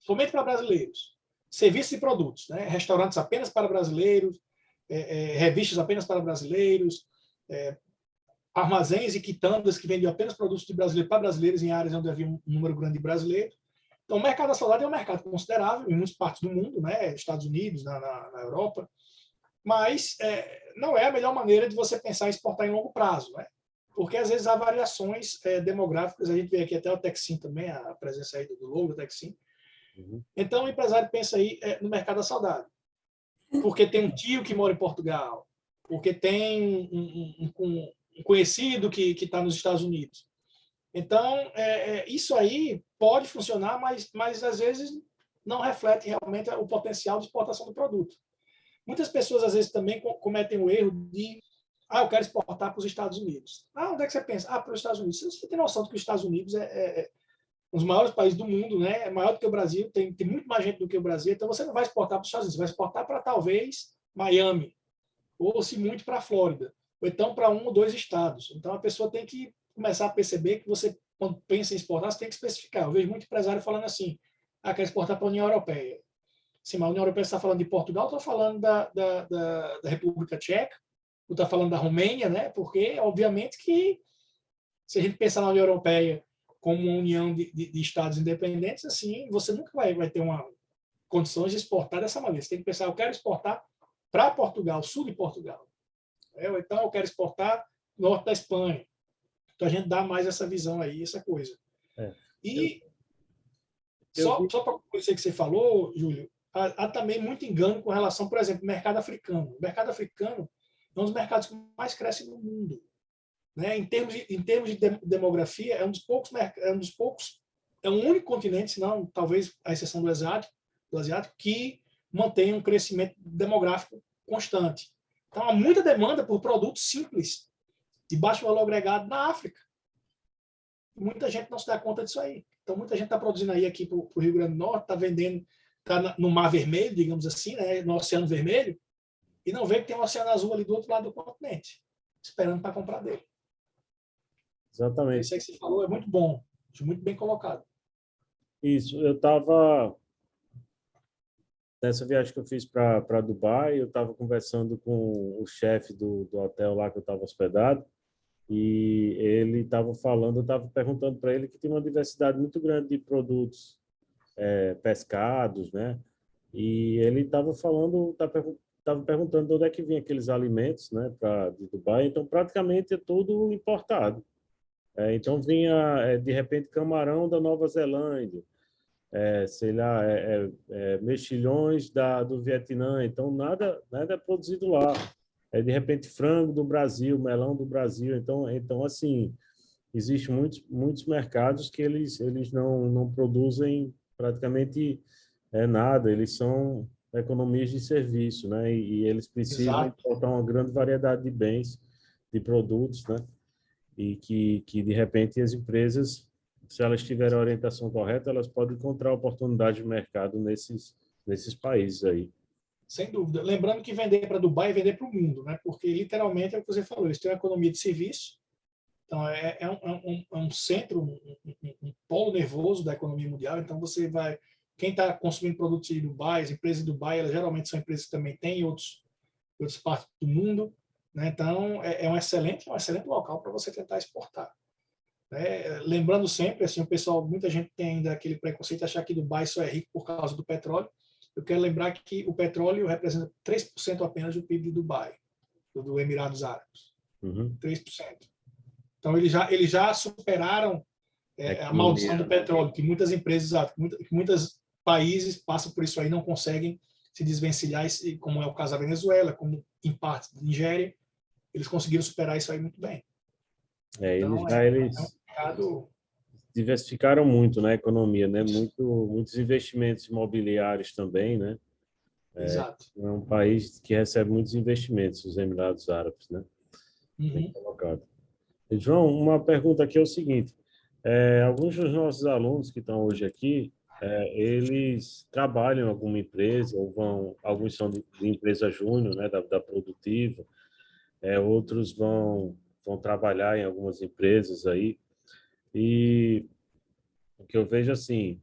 somente para brasileiros. Serviços e produtos, né? Restaurantes apenas para brasileiros, revistas apenas para brasileiros, armazéns e quitandas que vendiam apenas produtos de brasileiro para brasileiros em áreas onde havia um número grande de brasileiros. Então, o mercado da saudade é um mercado considerável em muitas partes do mundo, né? Estados Unidos, na Europa, mas não é a melhor maneira de você pensar em exportar em longo prazo, né? Porque às vezes há variações demográficas, a gente vê aqui até o Texim também, a presença aí do logo do Texim. Uhum. Então, o empresário pensa aí no mercado da saudade, porque tem um tio que mora em Portugal, porque tem um conhecido que está nos Estados Unidos. Então, isso aí pode funcionar, mas às vezes não reflete realmente o potencial de exportação do produto. Muitas pessoas, às vezes, também cometem o erro de eu quero exportar para os Estados Unidos. Onde é que você pensa? Para os Estados Unidos. Você tem noção de que os Estados Unidos é um dos maiores países do mundo, né? É maior do que o Brasil, tem muito mais gente do que o Brasil, então você não vai exportar para os Estados Unidos, você vai exportar para, talvez, Miami, ou, se muito, para a Flórida, ou então para 1 ou 2 estados. Então, a pessoa tem que começar a perceber que você, quando pensa em exportar, você tem que especificar. Eu vejo muito empresário falando assim, quer exportar para a União Europeia. Sim, mas a União Europeia está falando de Portugal, está falando da República Tcheca, está falando da Romênia, né? Porque, obviamente, que se a gente pensar na União Europeia como uma união de estados independentes, assim, você nunca vai ter uma condições de exportar dessa maneira. Você tem que pensar, eu quero exportar para Portugal, sul de Portugal. Ou então eu quero exportar norte da Espanha. Então a gente dá mais essa visão aí, essa coisa. E só para conhecer que você falou, Júlio, há também muito engano com relação, por exemplo, ao mercado africano. O mercado africano é um dos mercados que mais cresce no mundo. Né? Em termos de demografia, é um dos poucos, é um único continente, se não talvez a exceção do asiático, que mantém um crescimento demográfico constante. Então, há muita demanda por produtos simples, de baixo valor agregado na África. Muita gente não se dá conta disso aí. Então, muita gente está produzindo aí aqui para o Rio Grande do Norte, está vendendo, está no Mar Vermelho, digamos assim, né, no Oceano Vermelho, e não vê que tem um Oceano Azul ali do outro lado do continente, esperando para comprar dele. Exatamente. Isso aí que você falou é muito bom, muito bem colocado. Isso, eu estava... Nessa viagem que eu fiz para Dubai, eu estava conversando com o chefe do hotel lá que eu estava hospedado, e ele estava falando, eu estava perguntando para ele que tem uma diversidade muito grande de produtos pescados, né? E ele estava falando, estava perguntando de onde é que vinha aqueles alimentos, né, de Dubai. Então, praticamente é tudo importado. Então, vinha, de repente, camarão da Nova Zelândia, sei lá, mexilhões do Vietnã. Então, nada é produzido lá. De repente, frango do Brasil, melão do Brasil. Então assim, existem muitos mercados que eles não produzem praticamente nada. Eles são economias de serviço, né? E eles precisam Exato. importar uma grande variedade de bens, de produtos, né? E que de repente, as empresas, se elas tiverem a orientação correta, elas podem encontrar oportunidade de mercado nesses países aí. Sem dúvida. Lembrando que vender para Dubai é vender para o mundo, né? Porque literalmente é o que você falou, eles têm uma economia de serviço, então um centro, um polo nervoso da economia mundial. Então você vai, quem está consumindo produtos de Dubai, as empresas de Dubai, elas geralmente são empresas que também têm em outras partes do mundo, né? Então é um excelente local para você tentar exportar. Lembrando sempre, assim, o pessoal, muita gente tem ainda aquele preconceito de achar que Dubai só é rico por causa do petróleo. Eu quero lembrar que o petróleo representa 3% apenas do PIB de Dubai, do Emirados Árabes. 3%. Então, eles já superaram a maldição do petróleo, que muitas empresas, que muitos países passam por isso aí, não conseguem se desvencilhar, como é o caso da Venezuela, como em parte da Nigéria, eles conseguiram superar isso aí muito bem. Então, eles um mercado... diversificaram muito na economia, né? Muitos investimentos imobiliários também, né? Exato. É um país que recebe muitos investimentos, os Emirados Árabes, né? Bem colocado. E, João, uma pergunta aqui é o seguinte: alguns dos nossos alunos que estão hoje aqui, eles trabalham em alguma empresa, alguns são de empresa júnior, né? Da Produtiva, outros vão trabalhar em algumas empresas aí. E o que eu vejo assim,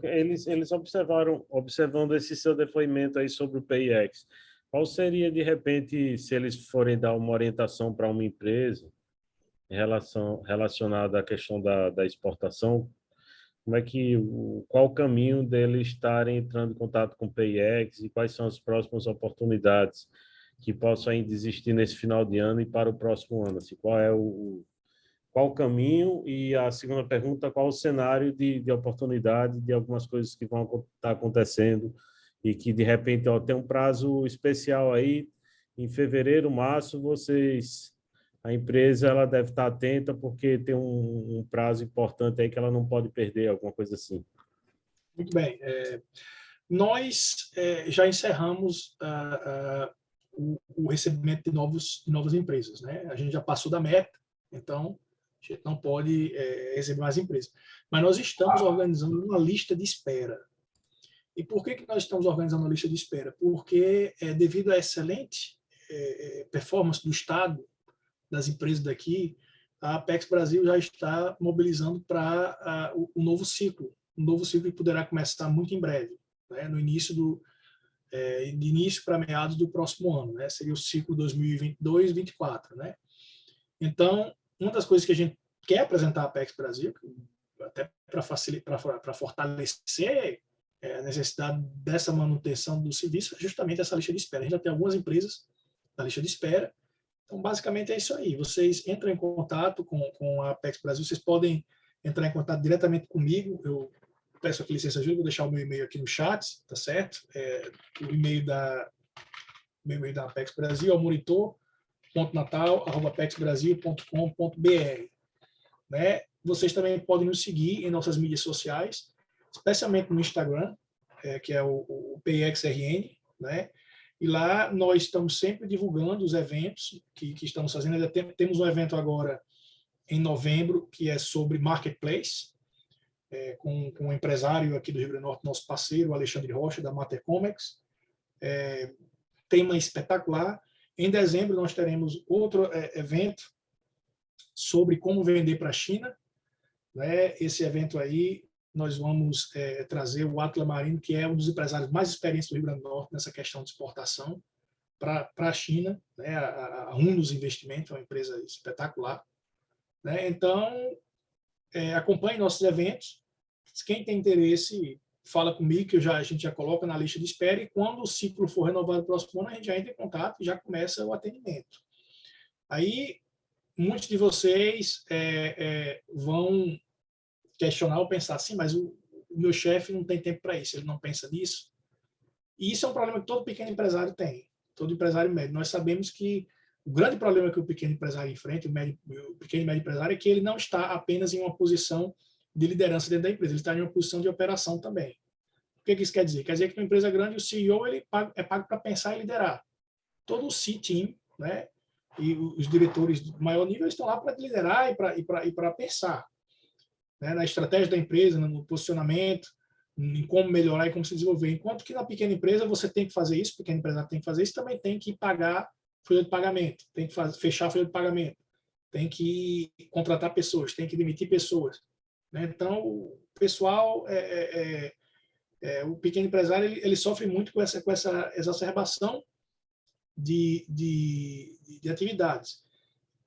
eles observando esse seu depoimento aí sobre o PIX, qual seria, de repente, se eles forem dar uma orientação para uma empresa relacionada à questão da exportação, como é que, qual o caminho deles estarem entrando em contato com o PIX e quais são as próximas oportunidades que possam ainda existir nesse final de ano e para o próximo ano? Assim, qual o caminho? E a segunda pergunta, qual o cenário de oportunidade de algumas coisas que vão estar acontecendo e que, de repente, tem um prazo especial aí, em fevereiro, março, a empresa ela deve estar atenta porque tem um prazo importante aí que ela não pode perder, alguma coisa assim. Muito bem. Nós já encerramos o recebimento de novas empresas, né? A gente já passou da meta, então a gente não pode receber mais empresas. Mas nós estamos organizando uma lista de espera. E por que nós estamos organizando uma lista de espera? Porque, devido à excelente performance do Estado, das empresas daqui, a Apex Brasil já está mobilizando para o novo ciclo um novo ciclo que poderá começar muito em breve, né? No início de início para meados do próximo ano, né? Seria o ciclo 2022-24, né? Então, uma das coisas que a gente quer apresentar à Apex Brasil, até para facilitar, para fortalecer a necessidade dessa manutenção do serviço, é justamente essa lista de espera. A gente já tem algumas empresas na lista de espera. Então, basicamente é isso aí. Vocês entram em contato com a Apex Brasil, vocês podem entrar em contato diretamente comigo. Eu peço aqui licença, Júlio, vou deixar o meu e-mail aqui no chat, tá certo? O e-mail da Apex Brasil é o monitor.natal@apexbrasil.com.br, né? Vocês também podem nos seguir em nossas mídias sociais, especialmente no Instagram, que é o PXRN, né? E lá nós estamos sempre divulgando os eventos que estamos fazendo. Ainda temos um evento agora em novembro que é sobre marketplace, com um empresário aqui do Rio Grande do Norte, nosso parceiro, Alexandre Rocha, da Mater Comex. Tema espetacular. Em dezembro nós teremos outro evento sobre como vender para a China, né? Esse evento aí nós vamos trazer o Atila Marino, que é um dos empresários mais experientes do Rio Grande do Norte nessa questão de exportação para a China, né? A Unos Investimentos é uma empresa espetacular, né? Então, acompanhe nossos eventos. Quem tem interesse, fala comigo, que a gente já coloca na lista de espera, e quando o ciclo for renovado no próximo ano, a gente já entra em contato e já começa o atendimento. Aí, muitos de vocês vão questionar ou pensar assim, mas o meu chefe não tem tempo para isso, ele não pensa nisso. E isso é um problema que todo pequeno empresário tem, todo empresário médio. Nós sabemos que o grande problema que o pequeno empresário enfrenta, o pequeno e médio empresário, é que ele não está apenas em uma posição de liderança dentro da empresa, ele está em uma posição de operação também. O que isso quer dizer? Quer dizer que numa empresa grande, o CEO é pago para pensar e liderar. Todo o C-Team, né, e os diretores de maior nível estão lá para liderar e para pensar, né, na estratégia da empresa, no posicionamento, em como melhorar e como se desenvolver. Enquanto que na pequena empresa você tem que fazer isso, o pequeno empresário tem que fazer isso, também tem que pagar folha de pagamento, tem que fechar a folha de pagamento, tem que contratar pessoas, tem que demitir pessoas, né? Então, o pessoal, o pequeno empresário, ele sofre muito com essa exacerbação de atividades.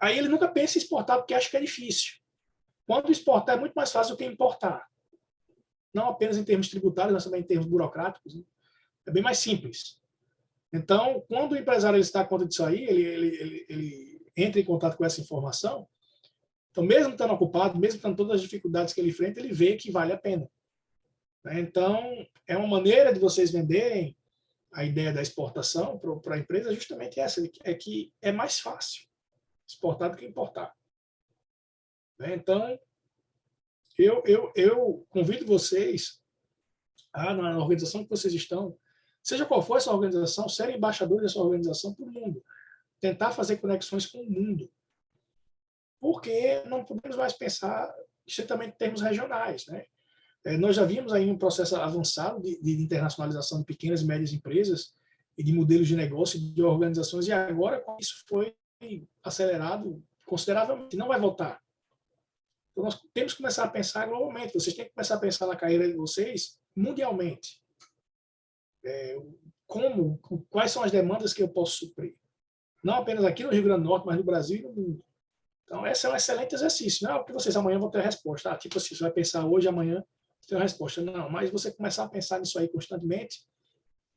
Aí ele nunca pensa em exportar porque acha que é difícil. Quando exportar é muito mais fácil do que importar. Não apenas em termos tributários, mas também em termos burocráticos, né? É bem mais simples. Então, quando o empresário ele está conta disso aí, ele entra em contato com essa informação. Então, mesmo estando ocupado, mesmo tendo todas as dificuldades que ele enfrenta, ele vê que vale a pena. Então, é uma maneira de vocês venderem a ideia da exportação para a empresa, justamente essa, é que é mais fácil exportar do que importar. Então, eu convido vocês na organização que vocês estão, seja qual for essa organização, serem embaixadores dessa organização para o mundo. Tentar fazer conexões com o mundo. Porque não podemos mais pensar estritamente em termos regionais, né? Nós já vimos aí um processo avançado de internacionalização de pequenas e médias empresas e de modelos de negócio e de organizações, e agora isso foi acelerado consideravelmente, não vai voltar. Então, nós temos que começar a pensar globalmente. Vocês têm que começar a pensar na carreira de vocês mundialmente. Quais são as demandas que eu posso suprir? Não apenas aqui no Rio Grande do Norte, mas no Brasil e no mundo. Então, esse é um excelente exercício. Não é porque vocês amanhã vão ter a resposta. Tipo assim, você vai pensar hoje, amanhã, tem uma resposta. Não, mas você começar a pensar nisso aí constantemente,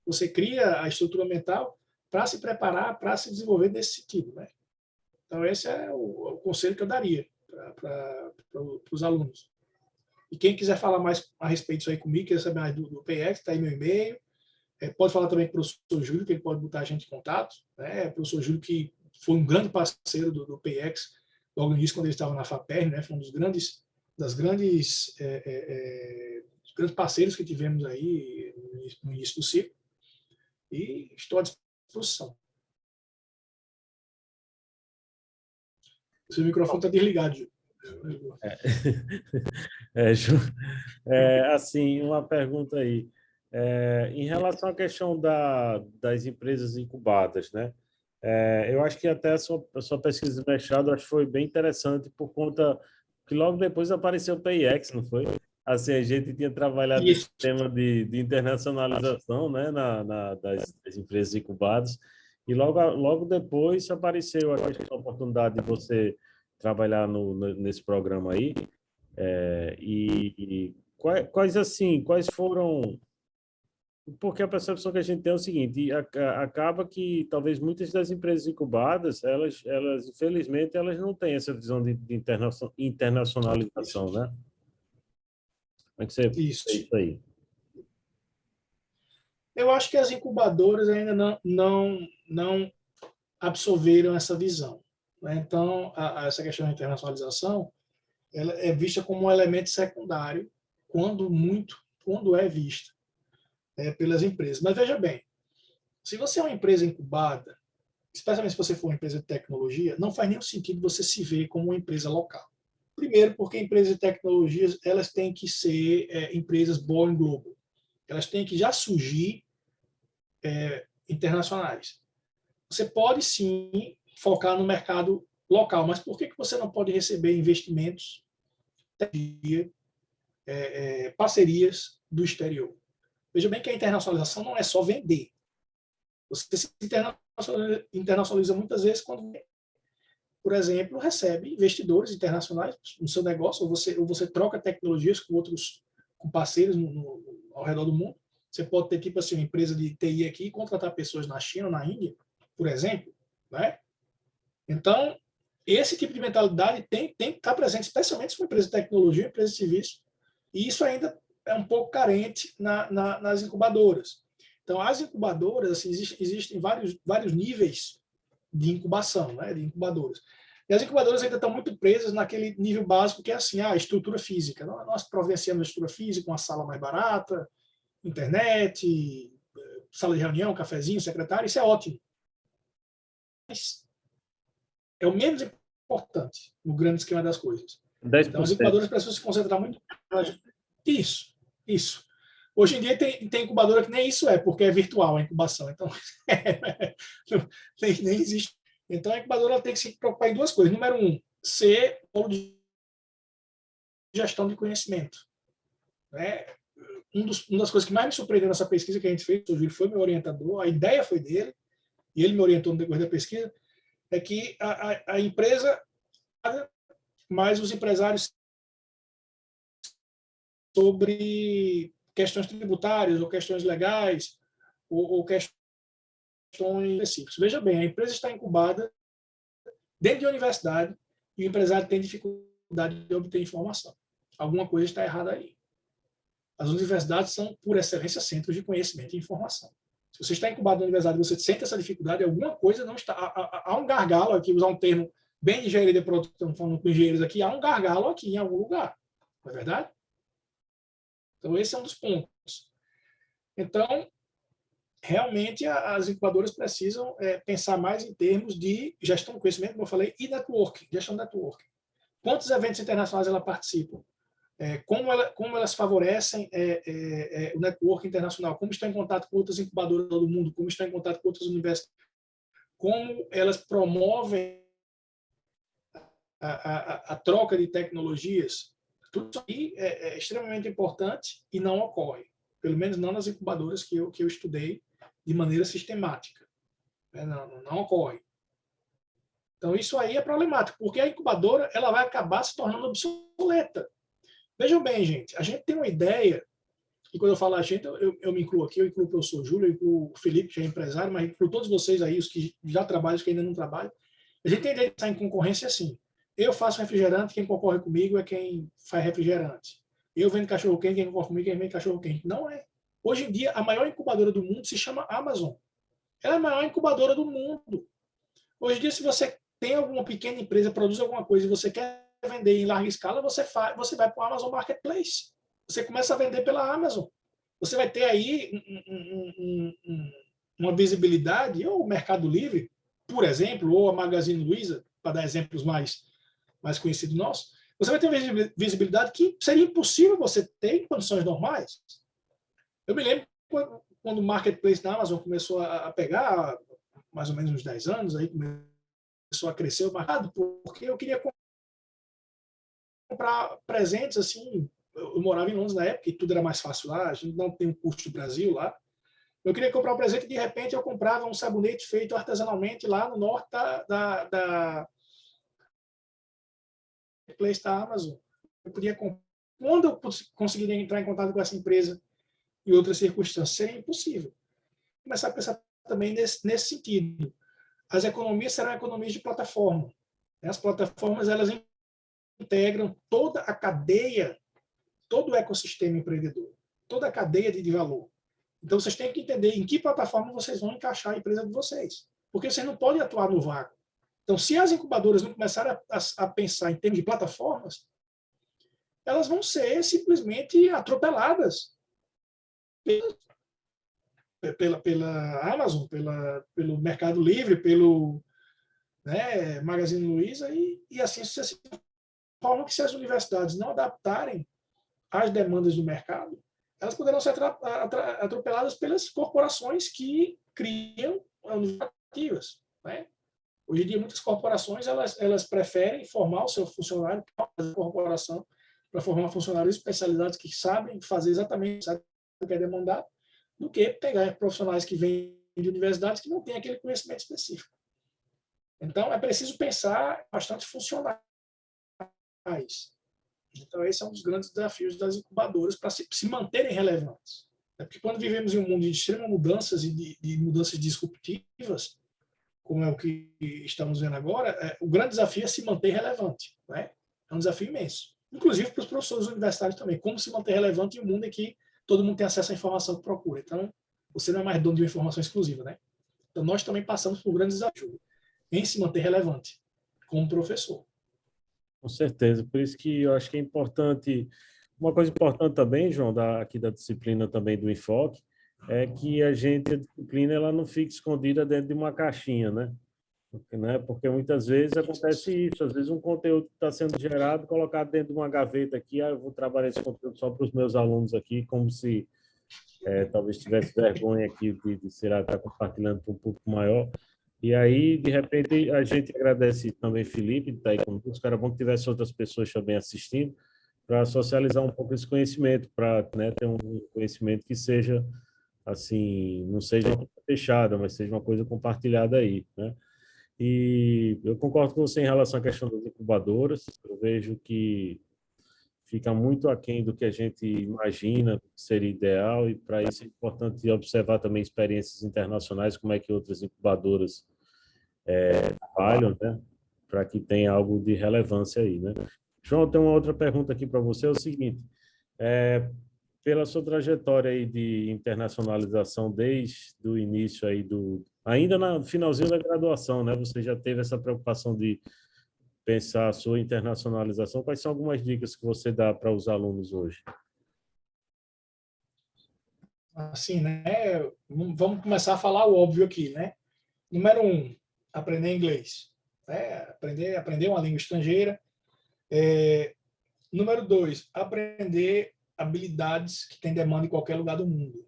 você cria a estrutura mental para se preparar, para se desenvolver nesse sentido, né? Então, esse é o conselho que eu daria para os alunos. E quem quiser falar mais a respeito disso aí comigo, quer saber mais do PX, está aí meu e-mail. Pode falar também com o professor Júlio, que ele pode botar a gente em contato, né? O professor Júlio, que foi um grande parceiro do PX, logo no início, quando ele estava na FAPERN, né? Foi um dos grandes parceiros que tivemos aí no início do ciclo. E estou à disposição. Seu microfone está desligado, Júlio. Assim, uma pergunta aí. Em relação à questão das empresas incubadas, né? Eu acho que até a sua pesquisa de mestrado acho que foi bem interessante por conta que logo depois apareceu o PIX, não foi? assim, a gente tinha trabalhado nesse Isso. tema de internacionalização, né, das empresas incubadas, e logo depois apareceu a oportunidade de você trabalhar nesse programa aí. E quais foram... Porque a percepção que a gente tem é o seguinte, acaba que talvez muitas das empresas incubadas, infelizmente, elas não têm essa visão de internacionalização, né? Como é que você vê Isso. isso aí? Eu acho que as incubadoras ainda não absorveram essa visão, né? Então, essa questão da internacionalização, ela é vista como um elemento secundário, quando é vista pelas empresas. Mas veja bem, se você é uma empresa incubada, especialmente se você for uma empresa de tecnologia, não faz nenhum sentido você se ver como uma empresa local. Primeiro, porque empresas de tecnologias elas têm que ser empresas born global. Elas têm que já surgir internacionais. Você pode sim focar no mercado local, mas por que você não pode receber investimentos, parcerias do exterior? Veja bem que a internacionalização não é só vender. Você se internacionaliza muitas vezes quando, por exemplo, recebe investidores internacionais no seu negócio, ou você troca tecnologias com parceiros ao redor do mundo. Você pode ter, tipo assim, uma empresa de TI aqui e contratar pessoas na China ou na Índia, por exemplo, né? Então, esse tipo de mentalidade tem que estar presente, especialmente se for empresa de tecnologia, empresa de serviço, e isso ainda é um pouco carente nas incubadoras. Então, as incubadoras, assim, existem vários níveis de incubação, né, de incubadoras. E as incubadoras ainda estão muito presas naquele nível básico que é assim, a estrutura física. Nós providenciamos a estrutura física, uma sala mais barata, internet, sala de reunião, cafezinho, secretário, isso é ótimo. Mas é o menos importante no grande esquema das coisas. Então, as 10%. incubadoras precisam se concentrar muito. Isso. Hoje em dia tem incubadora que nem isso porque é virtual a incubação. Então, nem existe. Então, a incubadora tem que se preocupar em duas coisas. Número um, ser polo de gestão de conhecimento. Né? Uma das coisas que mais me surpreendeu nessa pesquisa que a gente fez, o Júlio foi meu orientador, a ideia foi dele, e ele me orientou no decorrer da pesquisa, é que a empresa, mais os empresários sobre questões tributárias ou questões legais ou questões específicas. Veja bem, a empresa está incubada dentro de uma universidade e o empresário tem dificuldade de obter informação. Alguma coisa está errada aí. As universidades são, por excelência, centros de conhecimento e informação. Se você está incubado na universidade e você sente essa dificuldade, alguma coisa não está... Há um gargalo aqui, usar um termo bem de engenharia de produto, estamos falando com engenheiros aqui, há um gargalo aqui em algum lugar. Não é verdade? Então, esse é um dos pontos. Então, realmente, as incubadoras precisam pensar mais em termos de gestão do conhecimento, como eu falei, e networking, gestão de networking. Quantos eventos internacionais ela participa? Como elas favorecem o networking internacional? Como estão em contato com outras incubadoras do mundo? Como estão em contato com outras universidades? Como elas promovem a troca de tecnologias? Tudo isso aí é extremamente importante e não ocorre. Pelo menos não nas incubadoras que eu estudei de maneira sistemática. Não ocorre. Então, isso aí é problemático, porque a incubadora ela vai acabar se tornando obsoleta. Vejam bem, gente, a gente tem uma ideia, e quando eu falo a gente, eu me incluo aqui, eu incluo o professor Júlio, eu incluo o Felipe, que é empresário, mas incluo todos vocês aí, os que já trabalham, os que ainda não trabalham. A gente tem ideia de estar em concorrência assim. Eu faço refrigerante, quem concorre comigo é quem faz refrigerante. Eu vendo cachorro-quente, quem concorre comigo é quem vende cachorro-quente. Não é. Hoje em dia, a maior incubadora do mundo se chama Amazon. Ela é a maior incubadora do mundo. Hoje em dia, se você tem alguma pequena empresa, produz alguma coisa e você quer vender em larga escala, você vai para o Amazon Marketplace. Você começa a vender pela Amazon. Você vai ter aí uma visibilidade, ou o Mercado Livre, por exemplo, ou a Magazine Luiza, para dar exemplos mais conhecidos nossos, você vai ter visibilidade que seria impossível você ter em condições normais. Eu me lembro quando o Marketplace da Amazon começou a pegar, mais ou menos uns 10 anos, aí começou a crescer o mercado, porque eu queria comprar presentes assim eu morava em Londres na época e tudo era mais fácil lá, a gente não tem um custo do Brasil lá. Eu queria comprar um presente e, de repente, eu comprava um sabonete feito artesanalmente lá no norte da Place da Amazon. Eu podia comprar. Quando eu conseguiria entrar em contato com essa empresa em outras circunstâncias, seria impossível. Começar a pensar também nesse sentido. As economias serão economias de plataforma. As plataformas, elas integram toda a cadeia, todo o ecossistema empreendedor, toda a cadeia de valor. Então, vocês têm que entender em que plataforma vocês vão encaixar a empresa de vocês. Porque vocês não podem atuar no vácuo. Então, se as incubadoras não começarem a pensar em termos de plataformas, elas vão ser simplesmente atropeladas pela Amazon, pelo Mercado Livre, pelo Magazine Luiza e assim sucessivamente. De forma que, se as universidades não adaptarem às demandas do mercado, elas poderão ser atropeladas pelas corporações que criam iniciativas. Né? Hoje em dia, muitas corporações elas preferem formar o seu funcionário para a corporação, para formar funcionários especializados que sabem fazer exatamente o que é demandado, do que pegar profissionais que vêm de universidades que não têm aquele conhecimento específico. Então, é preciso pensar bastante funcionais. Então, esse é um dos grandes desafios das incubadoras para se manterem relevantes. Porque quando vivemos em um mundo de extremas mudanças e de mudanças disruptivas, como é o que estamos vendo agora, o grande desafio é se manter relevante. Né? É um desafio imenso. Inclusive para os professores universitários também. Como se manter relevante em um mundo em que todo mundo tem acesso à informação que procura. Então, você não é mais dono de uma informação exclusiva. Né? Então, nós também passamos por um grande desafio em se manter relevante como professor. Com certeza. Por isso que eu acho que é importante. Uma coisa importante também, João, aqui da disciplina também do enfoque, é que a disciplina ela não fique escondida dentro de uma caixinha, né? Porque muitas vezes acontece isso, às vezes um conteúdo está sendo gerado, colocado dentro de uma gaveta aqui, eu vou trabalhar esse conteúdo só para os meus alunos aqui, como se talvez tivesse vergonha aqui de sei lá, estar compartilhando para um público maior. E aí, de repente, a gente agradece também Felipe, que está aí conosco. Era bom que tivesse outras pessoas também assistindo, para socializar um pouco esse conhecimento, para ter um conhecimento que seja, assim, não seja uma coisa fechada, mas seja uma coisa compartilhada aí, né? E eu concordo com você em relação à questão das incubadoras. Eu vejo que fica muito aquém do que a gente imagina que seria ideal, e para isso é importante observar também experiências internacionais, como é que outras incubadoras trabalham, né? Para que tenha algo de relevância aí, né? João, tem uma outra pergunta aqui para você, é o seguinte, pela sua trajetória aí de internacionalização desde o início aí ainda no finalzinho da graduação, né? Você já teve essa preocupação de pensar a sua internacionalização. Quais são algumas dicas que você dá para os alunos hoje? Assim, né? Vamos começar a falar o óbvio aqui, né? Número 1, aprender inglês. Né? Aprender uma língua estrangeira. Número 2, aprender habilidades que têm demanda em qualquer lugar do mundo.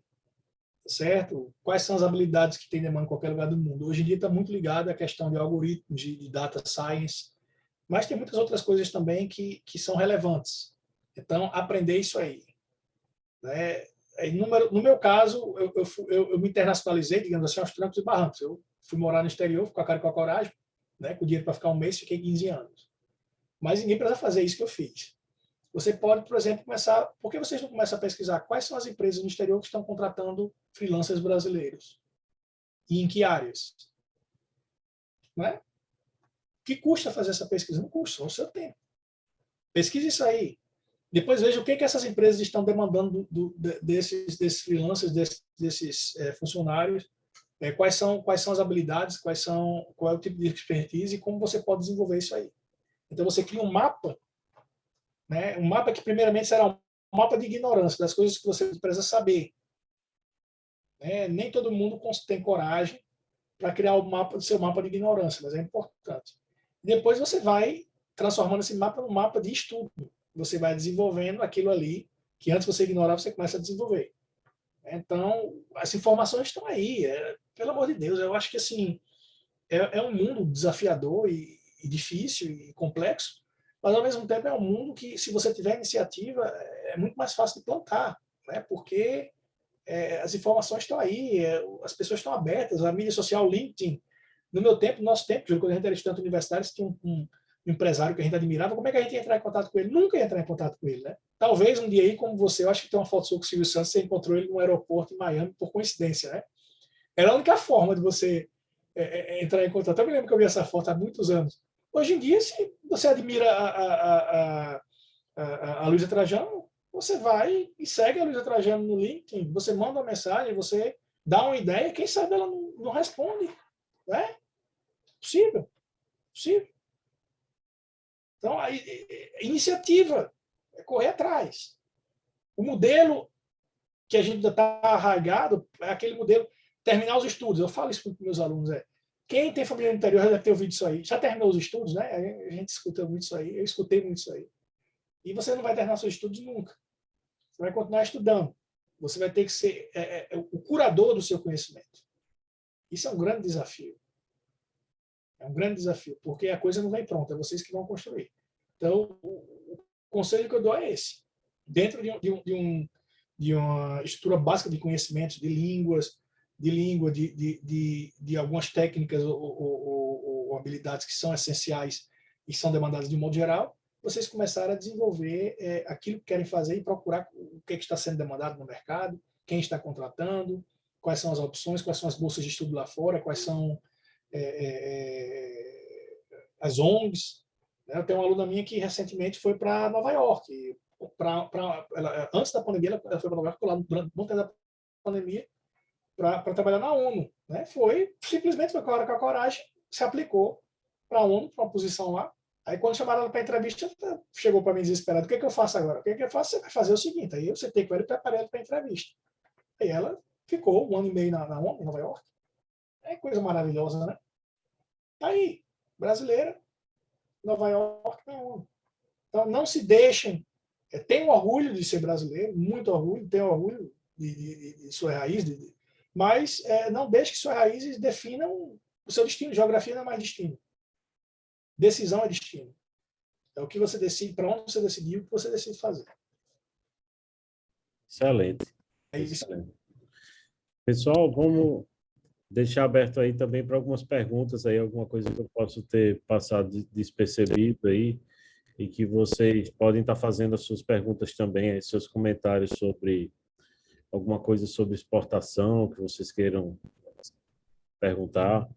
Certo? Quais são as habilidades que têm demanda em qualquer lugar do mundo? Hoje em dia está muito ligado à questão de algoritmos, de data science, mas tem muitas outras coisas também que são relevantes. Então, aprender isso aí. Né? No meu caso, eu me internacionalizei, digamos assim, aos trancos e barrancos. Eu fui morar no exterior, com a cara e com a coragem, né? Com dinheiro para ficar um mês, fiquei 15 anos. Mas ninguém precisa fazer isso que eu fiz. Você pode, por exemplo, começar... Por que vocês não começam a pesquisar quais são as empresas no exterior que estão contratando freelancers brasileiros? E em que áreas? Não é? O que custa fazer essa pesquisa? Não custa, só o seu tempo. Pesquise isso aí. Depois veja o que essas empresas estão demandando desses freelancers, desses funcionários, quais são as habilidades, qual é o tipo de expertise e como você pode desenvolver isso aí. Então você cria um mapa, né? Um mapa que primeiramente será um mapa de ignorância, das coisas que você precisa saber. Nem todo mundo tem coragem para criar o seu mapa de ignorância, mas é importante. Depois você vai transformando esse mapa num mapa de estudo. Você vai desenvolvendo aquilo ali que antes você ignorava, você começa a desenvolver. Então, as informações estão aí. Pelo amor de Deus, eu acho que assim é um mundo desafiador e difícil e complexo, mas ao mesmo tempo é um mundo que, se você tiver iniciativa, é muito mais fácil de plantar, né? Porque as informações estão aí, as pessoas estão abertas, a mídia social, LinkedIn. No meu tempo, no nosso tempo, quando a gente era estudante universitário, tinha um empresário que a gente admirava, como é que a gente ia entrar em contato com ele? Nunca ia entrar em contato com ele, né? Talvez um dia aí, como você, eu acho que tem uma foto sua com o Silvio Santos, você encontrou ele no aeroporto em Miami, por coincidência, né? Era a única forma de você entrar em contato. Eu me lembro que eu vi essa foto há muitos anos. Hoje em dia, se você admira a Luísa Trajano, você vai e segue a Luísa Trajano no LinkedIn, você manda uma mensagem, você dá uma ideia, quem sabe ela não responde. Né? Possível. Possível. Então, a iniciativa é correr atrás. O modelo que a gente está arraigado é aquele modelo terminar os estudos. Eu falo isso para os meus alunos. Quem tem família no interior já deve ter ouvido isso aí. Já terminou os estudos, né? A gente escuta muito isso aí. Eu escutei muito isso aí. E você não vai terminar seus estudos nunca. Você vai continuar estudando. Você vai ter que ser o curador do seu conhecimento. Isso é um grande desafio. É um grande desafio, porque a coisa não vem pronta, é vocês que vão construir. Então, o conselho que eu dou é esse. Dentro de uma estrutura básica de conhecimentos, de línguas, de algumas técnicas ou habilidades que são essenciais e são demandadas de um modo geral, vocês começaram a desenvolver aquilo que querem fazer e procurar o que está sendo demandado no mercado, quem está contratando, quais são as opções, quais são as bolsas de estudo lá fora, quais são as ONGs. Né? Eu tenho uma aluna minha que recentemente foi para Nova York. Antes da pandemia, ela foi para Nova York, lá durante muito tempo da pandemia, para trabalhar na ONU. Né? Simplesmente foi com a coragem, se aplicou para a ONU, para uma posição lá. Aí, quando chamaram ela para a entrevista, chegou para mim desesperada: o que eu faço agora? O que eu faço? Você vai fazer o seguinte. Aí eu sentei com ela e preparei ela para a entrevista. Aí ela ficou 1 ano e meio na ONU, em Nova York. É coisa maravilhosa, né? Aí, brasileira, Nova York, na ONU. Então, não se deixem. Tenham orgulho de ser brasileiro, muito orgulho, tenham orgulho de sua raiz, mas não deixe que suas raízes definam o seu destino. Geografia não é mais destino. Decisão é destino. É o que você decide, para onde você decidiu, o que você decide fazer. Excelente. É isso. Excelente. Pessoal, vamos deixar aberto aí também para algumas perguntas aí, alguma coisa que eu posso ter passado despercebido aí, e que vocês podem estar fazendo as suas perguntas também, aí, seus comentários sobre alguma coisa sobre exportação que vocês queiram perguntar.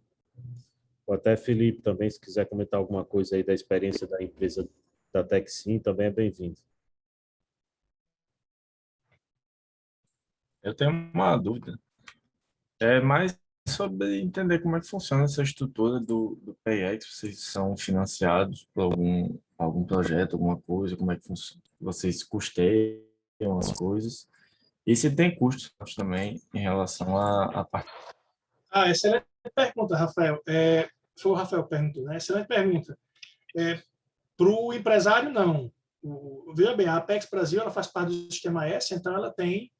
Ou até Felipe também, se quiser comentar alguma coisa aí da experiência da empresa da Techsim, também é bem-vindo. Eu tenho uma dúvida. É mais sobre entender como é que funciona essa estrutura do PayEx. Vocês são financiados por algum projeto, alguma coisa, como é que funciona? Vocês custeiam as coisas? E se tem custos também em relação à parte. Excelente pergunta, Rafael. Foi o Rafael que perguntou, né? Excelente pergunta. Para o empresário, não. Veja bem, a Apex Brasil ela faz parte do Sistema S, então ela tem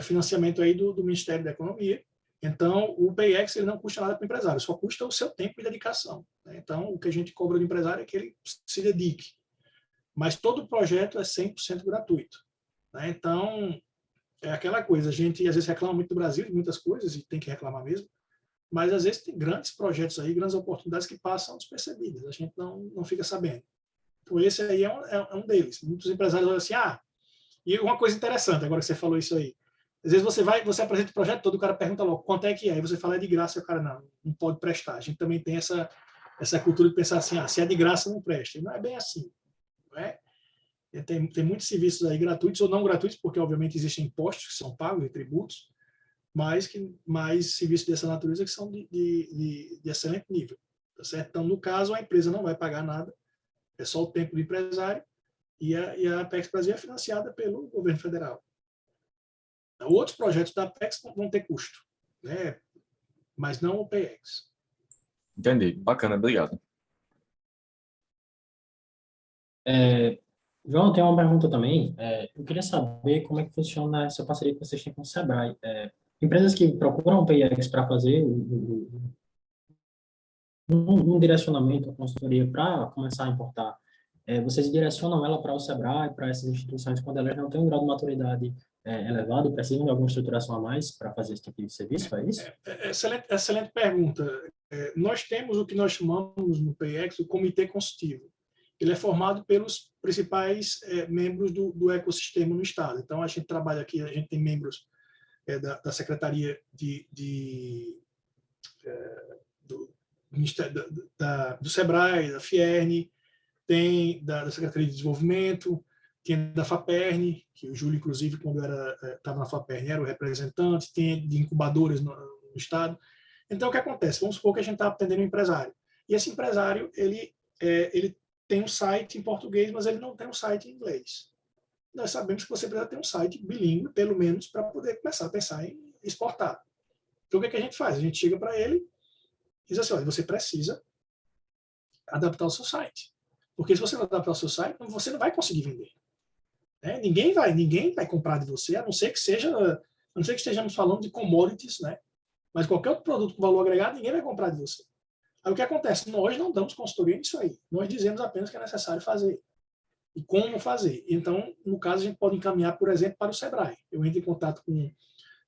financiamento aí do Ministério da Economia. Então, o PayEx ele não custa nada para o empresário, só custa o seu tempo e dedicação. Né? Então, o que a gente cobra do empresário é que ele se dedique. Mas todo o projeto é 100% gratuito. Né? Então, é aquela coisa, a gente às vezes reclama muito do Brasil de muitas coisas, e tem que reclamar mesmo, mas às vezes tem grandes projetos aí, grandes oportunidades que passam despercebidas, a gente não fica sabendo. Então, esse aí é um deles. Muitos empresários olham assim, e uma coisa interessante, agora que você falou isso aí, às vezes você apresenta o projeto todo, o cara pergunta logo, quanto é que é? Aí você fala, é de graça, e o cara, não pode prestar. A gente também tem essa cultura de pensar assim, se é de graça, não presta. E não é bem assim. Não é? Tem muitos serviços aí gratuitos ou não gratuitos, porque obviamente existem impostos que são pagos e tributos, mas serviços dessa natureza que são de excelente nível. Tá certo? Então, no caso, a empresa não vai pagar nada, é só o tempo do empresário, e a Apex Brasil é financiada pelo governo federal. Outros projetos da Apex vão ter custo, né? Mas não o PayEx. Entendi. Bacana, obrigado. João, tem uma pergunta também. Eu queria saber como é que funciona essa parceria que vocês têm com o Sebrae. Empresas que procuram o PayEx para fazer um direcionamento, uma consultoria para começar a importar vocês direcionam ela para o Sebrae, para essas instituições, quando elas não têm um grau de maturidade elevado, precisam de alguma estruturação a mais para fazer esse tipo de serviço, é isso? Excelente pergunta. Nós temos o que nós chamamos no PX o Comitê Consultivo. Ele é formado pelos principais membros do ecossistema no Estado. Então, a gente trabalha aqui, a gente tem membros da Secretaria do Sebrae, da Fierne, tem da Secretaria de Desenvolvimento, tem da FAPERN, que o Júlio, inclusive, quando estava na FAPERN, era o representante, tem de incubadoras no Estado. Então, o que acontece? Vamos supor que a gente está atendendo um empresário. E esse empresário, ele tem um site em português, mas ele não tem um site em inglês. Nós sabemos que você precisa ter um site bilíngue, pelo menos, para poder começar a pensar em exportar. Então, o que a gente faz? A gente chega para ele e diz assim, olha, você precisa adaptar o seu site. Porque se você não adaptar o seu site, você não vai conseguir vender. Ninguém vai comprar de você, a não ser que estejamos falando de commodities, né? Mas qualquer outro produto com valor agregado, ninguém vai comprar de você. Aí o que acontece? Nós não damos consultoria nisso aí. Nós dizemos apenas que é necessário fazer. E como fazer. Então, no caso, a gente pode encaminhar, por exemplo, para o Sebrae. Eu entro em contato com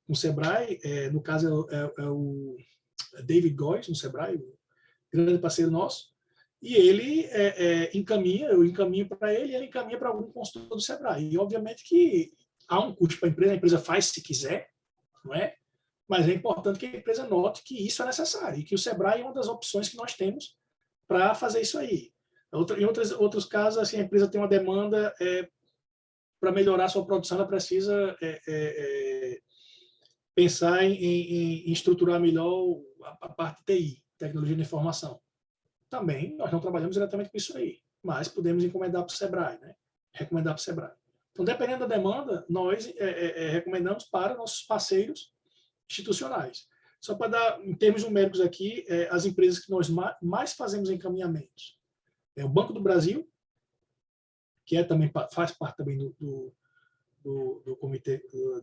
o Sebrae, no caso é o David Góes, no Sebrae, o grande parceiro nosso, e ele eu encaminho para ele, e ele encaminha para algum consultor do Sebrae. E, obviamente, que há um custo para a empresa faz se quiser, não é? Mas é importante que a empresa note que isso é necessário, e que o Sebrae é uma das opções que nós temos para fazer isso aí. Em outros casos, assim, a empresa tem uma demanda para melhorar a sua produção, ela precisa pensar em estruturar melhor a parte de TI, tecnologia de informação. Também nós não trabalhamos diretamente com isso aí, mas podemos encomendar para o Sebrae, né? Recomendar para o Sebrae. Então, dependendo da demanda, nós recomendamos para nossos parceiros institucionais. Só para dar, em termos numéricos aqui, as empresas que nós mais fazemos encaminhamentos. É o Banco do Brasil, que também faz parte também do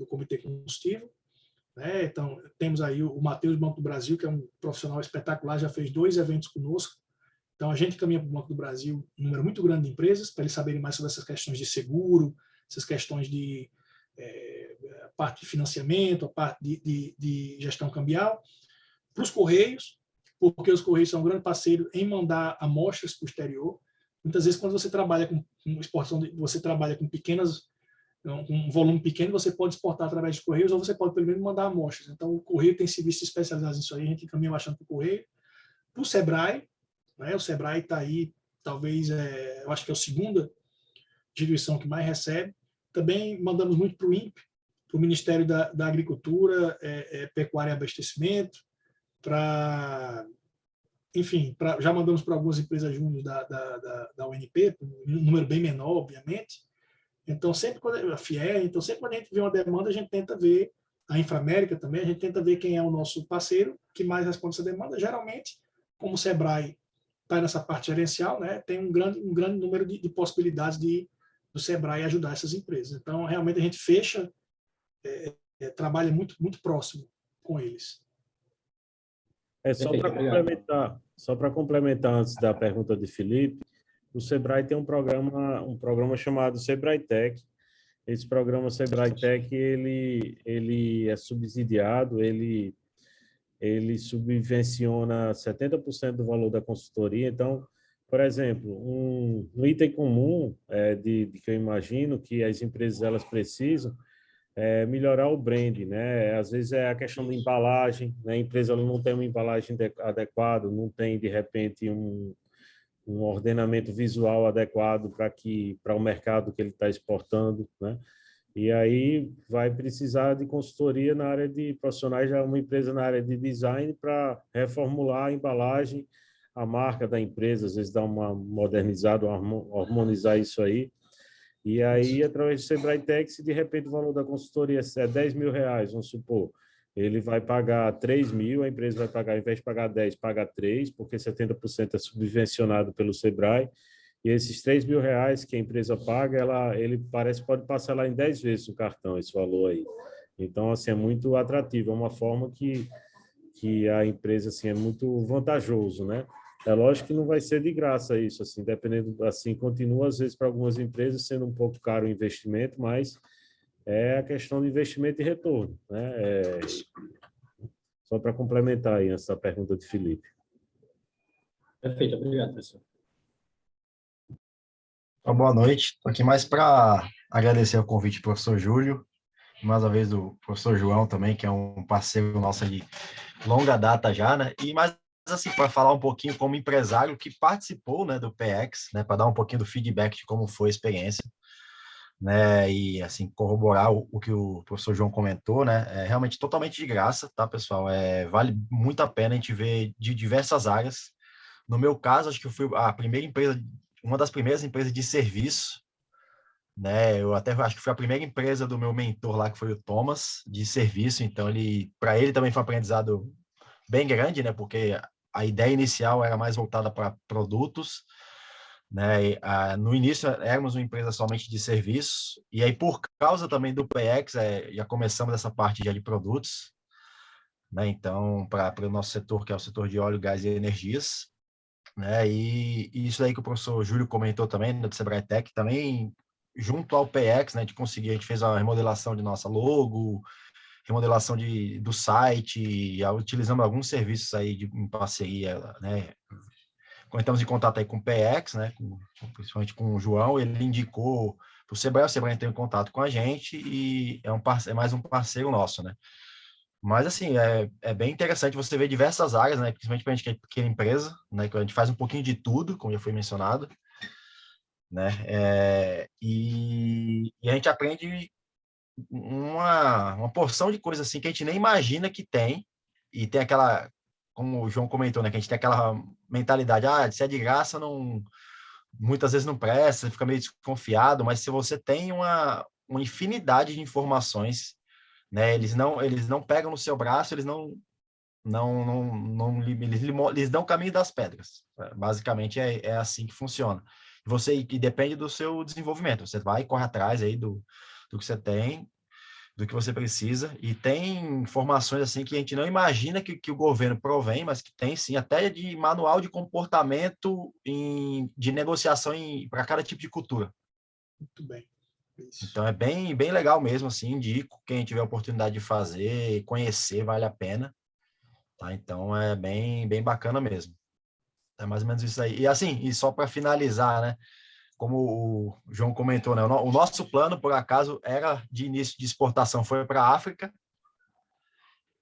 comitê consultivo. Né? Então, temos aí o Matheus do Banco do Brasil, que é um profissional espetacular, já fez 2 eventos conosco. Então, a gente caminha para o Banco do Brasil um número muito grande de empresas, para eles saberem mais sobre essas questões de seguro, essas questões de a parte de financiamento, a parte de gestão cambial. Para os Correios, porque os Correios são um grande parceiro em mandar amostras para o exterior. Muitas vezes, quando você trabalha com exportação, você trabalha com um volume pequeno, você pode exportar através de Correios, ou você pode, pelo menos, mandar amostras. Então, o Correio tem serviços especializados nisso aí, a gente caminha bastante para o Correio. Para o Sebrae, né? O Sebrae está aí, talvez, eu acho que é a segunda instituição que mais recebe. Também mandamos muito para o INPE, para o Ministério da Agricultura, Pecuária e Abastecimento, já mandamos para algumas empresas júnior da UNP, um número bem menor, obviamente. Então, sempre quando a FIER, sempre quando a gente vê uma demanda, a gente tenta ver, a Inframérica também, a gente tenta ver quem é o nosso parceiro que mais responde essa demanda. Geralmente, como o Sebrae está nessa parte gerencial, né, tem um grande número de possibilidades do Sebrae ajudar essas empresas. Então, realmente, a gente fecha, trabalha muito, muito próximo com eles. Só para complementar antes da pergunta de Felipe, o Sebrae tem um programa chamado Sebrae Tech. Esse programa Sebrae Tech, ele é subsidiado, ele subvenciona 70% do valor da consultoria. Então, por exemplo, um item comum que eu imagino que as empresas elas precisam melhorar o brand, né? Às vezes é a questão da embalagem, né? A empresa não tem uma embalagem adequada, não tem, de repente, um ordenamento visual adequado para o mercado que ele está exportando, né? E aí vai precisar de consultoria na área de profissionais, já uma empresa na área de design para reformular a embalagem, a marca da empresa, às vezes dar uma modernizada, harmonizar isso aí. E aí, através do Sebrae Tech, se de repente o valor da consultoria é 10 mil reais, vamos supor, ele vai pagar 3 mil, a empresa vai pagar, ao invés de pagar 10, paga 3, porque 70% é subvencionado pelo Sebrae, e esses 3 mil reais que a empresa paga, ele pode passar lá em 10 vezes o cartão, esse valor aí. Então, assim, é muito atrativo, é uma forma que a empresa, assim, é muito vantajoso, né? É lógico que não vai ser de graça isso, assim, dependendo, assim, continua às vezes para algumas empresas sendo um pouco caro o investimento, mas é a questão de investimento e retorno, né? Só para complementar aí essa pergunta de Felipe. Perfeito, obrigado, professor. Então, boa noite. Estou aqui mais para agradecer o convite do professor Júlio, mais uma vez do professor João também, que é um parceiro nosso de longa data já, né? E mais assim, para falar um pouquinho como empresário que participou, né, do PX, né, para dar um pouquinho do feedback de como foi a experiência, né, e assim corroborar o que o professor João comentou, né, é realmente totalmente de graça, tá, pessoal? Vale muito a pena a gente ver de diversas áreas. No meu caso, acho que eu fui a primeira empresa, uma das primeiras empresas de serviço, né? Eu até acho que foi a primeira empresa do meu mentor lá, que foi o Thomas, de serviço. Então, para ele também foi um aprendizado bem grande, né? Porque a ideia inicial era mais voltada para produtos, né? No início éramos uma empresa somente de serviços, e aí por causa também do PX, já começamos essa parte já de produtos, né? Então, para o nosso setor, que é o setor de óleo, gás e energias, né? E isso aí que o professor Júlio comentou também, né, do Sebrae Tech, também junto ao PX, né, a gente fez a remodelação de nossa logo, remodelação do site, utilizando alguns serviços aí em parceria, né? Quando estamos em contato aí com o PX, né, principalmente com o João, ele indicou para o Sebrae entrou em contato com a gente e é mais um parceiro nosso, né? Mas, assim, é bem interessante você ver diversas áreas, né? Principalmente para a gente que é pequena empresa, né? Que a gente faz um pouquinho de tudo, como já foi mencionado, né? E a gente aprende uma porção de coisas, assim, que a gente nem imagina que tem. E tem aquela, como o João comentou, né? Que a gente tem aquela mentalidade, se é de graça, não, muitas vezes não presta, fica meio desconfiado. Mas se você tem uma infinidade de informações, né? Eles não pegam no seu braço, eles dão o caminho das pedras. Basicamente é assim que funciona. E depende do seu desenvolvimento. Você vai e corre atrás aí do que você tem, do que você precisa. E tem informações assim que a gente não imagina que o governo provém, mas que tem sim, até de manual de comportamento de negociação para cada tipo de cultura. Muito bem. Isso. Então é bem, bem legal mesmo, assim, indico quem tiver a oportunidade de fazer, conhecer, vale a pena, tá? Então é bem, bem bacana mesmo. É mais ou menos isso aí. E assim, e só para finalizar, né? Como o João comentou, né? O nosso plano, por acaso, era de início de exportação, foi para a África,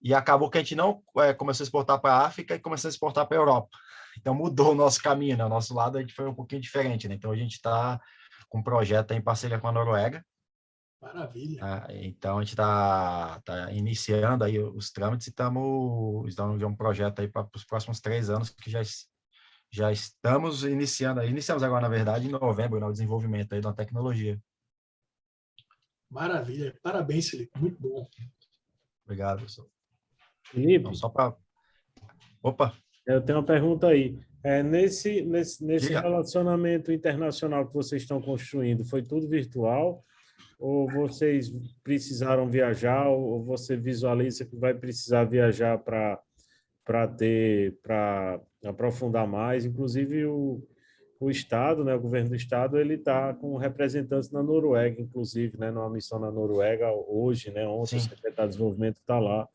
e acabou que a gente não começou a exportar para a África e começou a exportar para a Europa. Então mudou o nosso caminho, né? O nosso lado a gente foi um pouquinho diferente, né? Então a gente está com um projeto em parceria com a Noruega. Maravilha. Então, a gente está iniciando aí os trâmites e estamos de um projeto aí para os próximos 3 anos, que já estamos iniciando. Iniciamos agora, na verdade, em novembro, no desenvolvimento aí da tecnologia. Maravilha. Parabéns, Felipe. Muito bom. Obrigado, professor. Felipe, Então, só para... Opa! eu tenho uma pergunta aí. Nesse Diga. relacionamento internacional que vocês estão construindo, foi tudo virtual? Ou vocês precisaram viajar? Ou você visualiza que vai precisar viajar para aprofundar mais? Inclusive, o Estado, né, o governo do Estado, ele está com representantes na Noruega, inclusive, né, numa missão na Noruega hoje, né, ontem o Sim. secretário de Desenvolvimento está lá.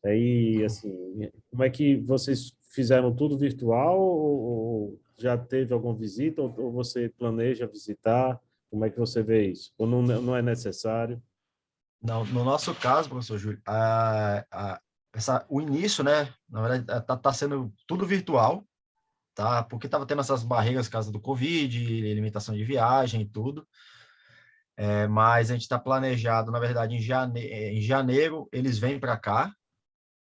Aí, assim, como é que vocês fizeram tudo virtual ou já teve alguma visita ou você planeja visitar? Como é que você vê isso? Ou não é necessário? Não, no nosso caso, professor Júlio, o início, né, na verdade, está sendo tudo virtual, tá? Porque estava tendo essas barreiras por causa do Covid, limitação de viagem e tudo. Mas a gente está planejado, na verdade, em janeiro eles vêm para cá,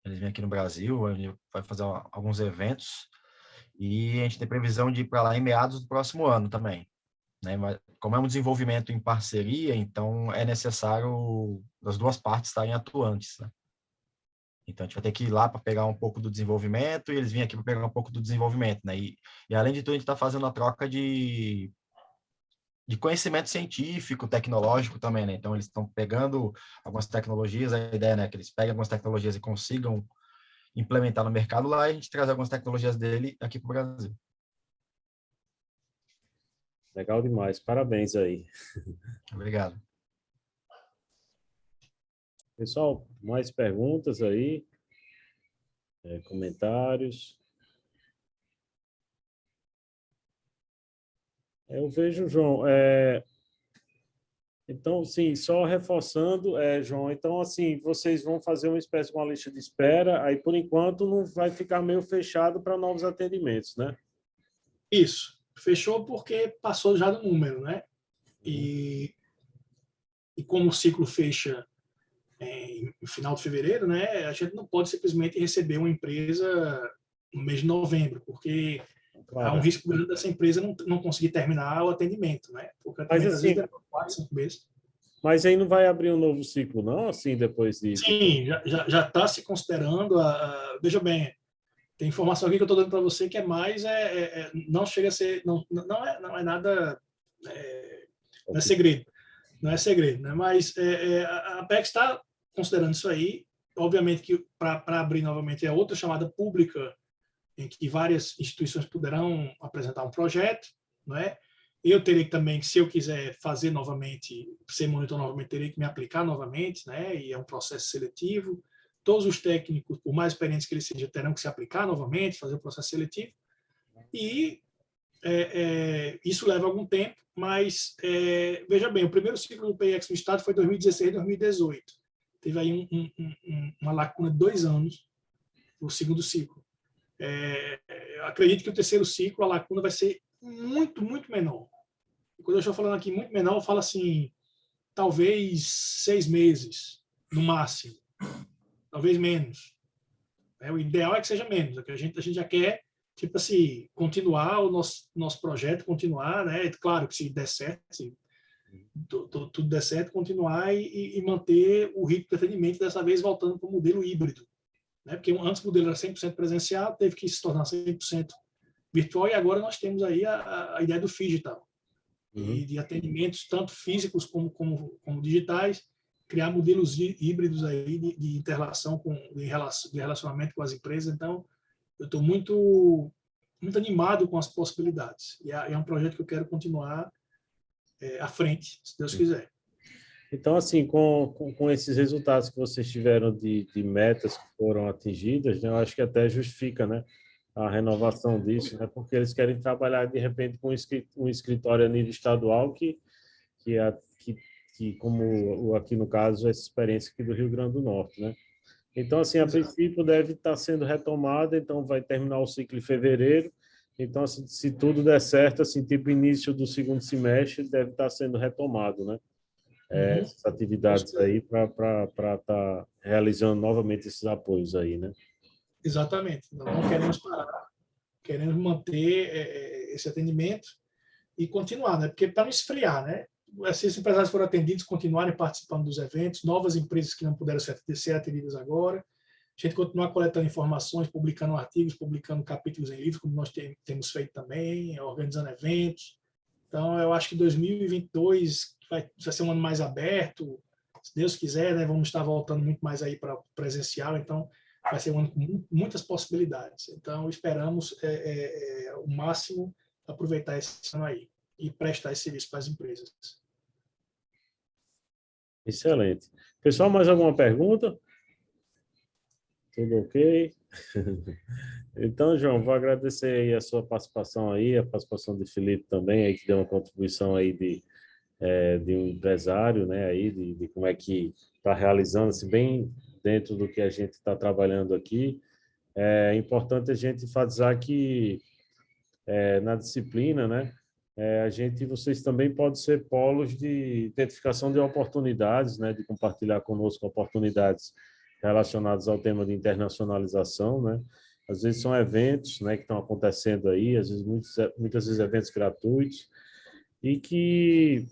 eles vêm aqui no Brasil, a gente vai fazer alguns eventos e a gente tem previsão de ir para lá em meados do próximo ano também, né? Mas como é um desenvolvimento em parceria, então é necessário as duas partes estarem atuantes, né? Então a gente vai ter que ir lá para pegar um pouco do desenvolvimento e eles vêm aqui para pegar um pouco do desenvolvimento, né? E além de tudo a gente está fazendo a troca de conhecimento científico, tecnológico também, né? Então, eles estão pegando algumas tecnologias, a ideia, né, que eles peguem algumas tecnologias e consigam implementar no mercado lá e a gente trazer algumas tecnologias dele aqui para o Brasil. Legal demais, parabéns aí. Obrigado. Pessoal, mais perguntas aí? Comentários? Eu vejo, João, então, sim, só reforçando, João, então, assim, vocês vão fazer uma espécie de uma lista de espera, aí, por enquanto, não vai ficar meio fechado para novos atendimentos, né? Isso. Fechou porque passou já do número, né? E como o ciclo fecha no final de fevereiro, né? A gente não pode simplesmente receber uma empresa no mês de novembro, porque há um risco grande dessa empresa não conseguir terminar o atendimento, né? Porque o Mas, atendimento, às vezes, assim, demora 4, 5 meses. mas aí não vai abrir um novo ciclo, não, assim, depois disso? Sim, já está se considerando. Veja bem, tem informação aqui que eu estou dando para você que é mais. Não chega a ser. Não é nada. Não é segredo. Não é segredo, né? Mas a Apex está considerando isso aí. Obviamente que para abrir novamente é outra chamada pública, em que várias instituições poderão apresentar um projeto, não é? Eu terei que também, se eu quiser fazer novamente, ser monitor novamente, terei que me aplicar novamente, né? E é um processo seletivo. Todos os técnicos, por mais experientes que eles sejam, terão que se aplicar novamente, fazer o processo seletivo. E isso leva algum tempo, mas veja bem, o primeiro ciclo do PX no estado foi 2016, 2018. Teve aí uma lacuna de 2 anos, o segundo ciclo. Eu acredito que o terceiro ciclo, a lacuna vai ser muito, muito menor. E quando eu estou falando aqui muito menor, eu falo assim, talvez 6 meses, no máximo. Talvez menos. O ideal é que seja menos. A gente já quer, tipo assim, continuar o nosso projeto, continuar, né? Claro que se der certo, se tudo der certo, continuar e manter o ritmo de atendimento, dessa vez voltando para o modelo híbrido. Né? Porque antes o modelo era 100% presencial, teve que se tornar 100% virtual, e agora nós temos aí a ideia do digital, e de atendimentos tanto físicos como digitais, criar modelos híbridos aí de interrelação, de relacionamento com as empresas. Então, eu estou muito animado com as possibilidades. E é um projeto que eu quero continuar à frente, se Deus quiser. Então, assim, com esses resultados que vocês tiveram de metas que foram atingidas, né, eu acho que até justifica, né, a renovação disso, né, porque eles querem trabalhar, de repente, com um escritório a nível estadual que como aqui no caso, essa experiência aqui do Rio Grande do Norte, né? Então, assim, a princípio deve estar sendo retomada, então vai terminar o ciclo em fevereiro. Então, assim, se tudo der certo, assim, tipo início do segundo semestre, deve estar sendo retomado, né? Essas atividades aí para estar realizando novamente esses apoios aí, né? Exatamente. Nós não queremos parar, queremos manter esse atendimento e continuar, né? Porque para não esfriar, né? Se esses empresários forem atendidos, continuarem participando dos eventos, novas empresas que não puderam ser atendidas agora, a gente continuar coletando informações, publicando artigos, publicando capítulos em livros, como nós temos feito também, organizando eventos. Então, eu acho que 2022 vai ser um ano mais aberto, se Deus quiser, né? Vamos estar voltando muito mais aí para o presencial, então vai ser um ano com muitas possibilidades. Então, esperamos o máximo aproveitar esse ano aí e prestar esse serviço para as empresas. Excelente. Pessoal, mais alguma pergunta? Tudo ok? Então, João, vou agradecer aí a sua participação aí, a participação de Felipe também, aí que deu uma contribuição aí de um empresário, né, aí de como é que está realizando-se bem dentro do que a gente está trabalhando aqui. É importante a gente enfatizar que na disciplina, né, vocês também podem ser polos de identificação de oportunidades, né, de compartilhar conosco oportunidades relacionadas ao tema de internacionalização, né? Às vezes são eventos, né, que estão acontecendo aí, às vezes muitas vezes eventos gratuitos e que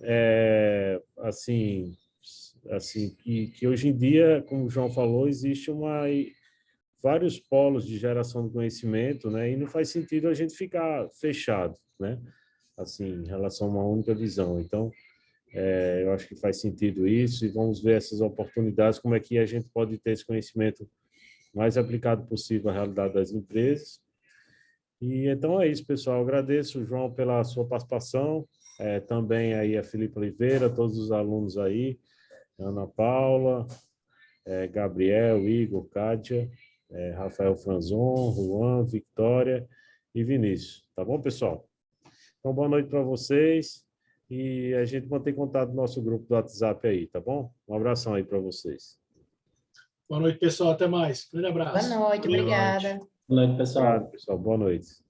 que hoje em dia, como o João falou, existe vários polos de geração de conhecimento, né? E não faz sentido a gente ficar fechado, né? Assim, em relação a uma única visão. Então, eu acho que faz sentido isso e vamos ver essas oportunidades, como é que a gente pode ter esse conhecimento mais aplicado possível à realidade das empresas. E então é isso, pessoal. Agradeço, João, pela sua participação. Também aí a Felipe Oliveira, todos os alunos aí, Ana Paula, Gabriel, Igor, Kátia, Rafael Franzon, Juan, Victória e Vinícius. Tá bom, pessoal? Então, boa noite para vocês e a gente mantém contato no nosso grupo do WhatsApp aí, tá bom? Um abração aí para vocês. Boa noite, pessoal. Até mais. Grande abraço. Boa noite, obrigada. Boa noite, pessoal. Obrigado, pessoal. Boa noite.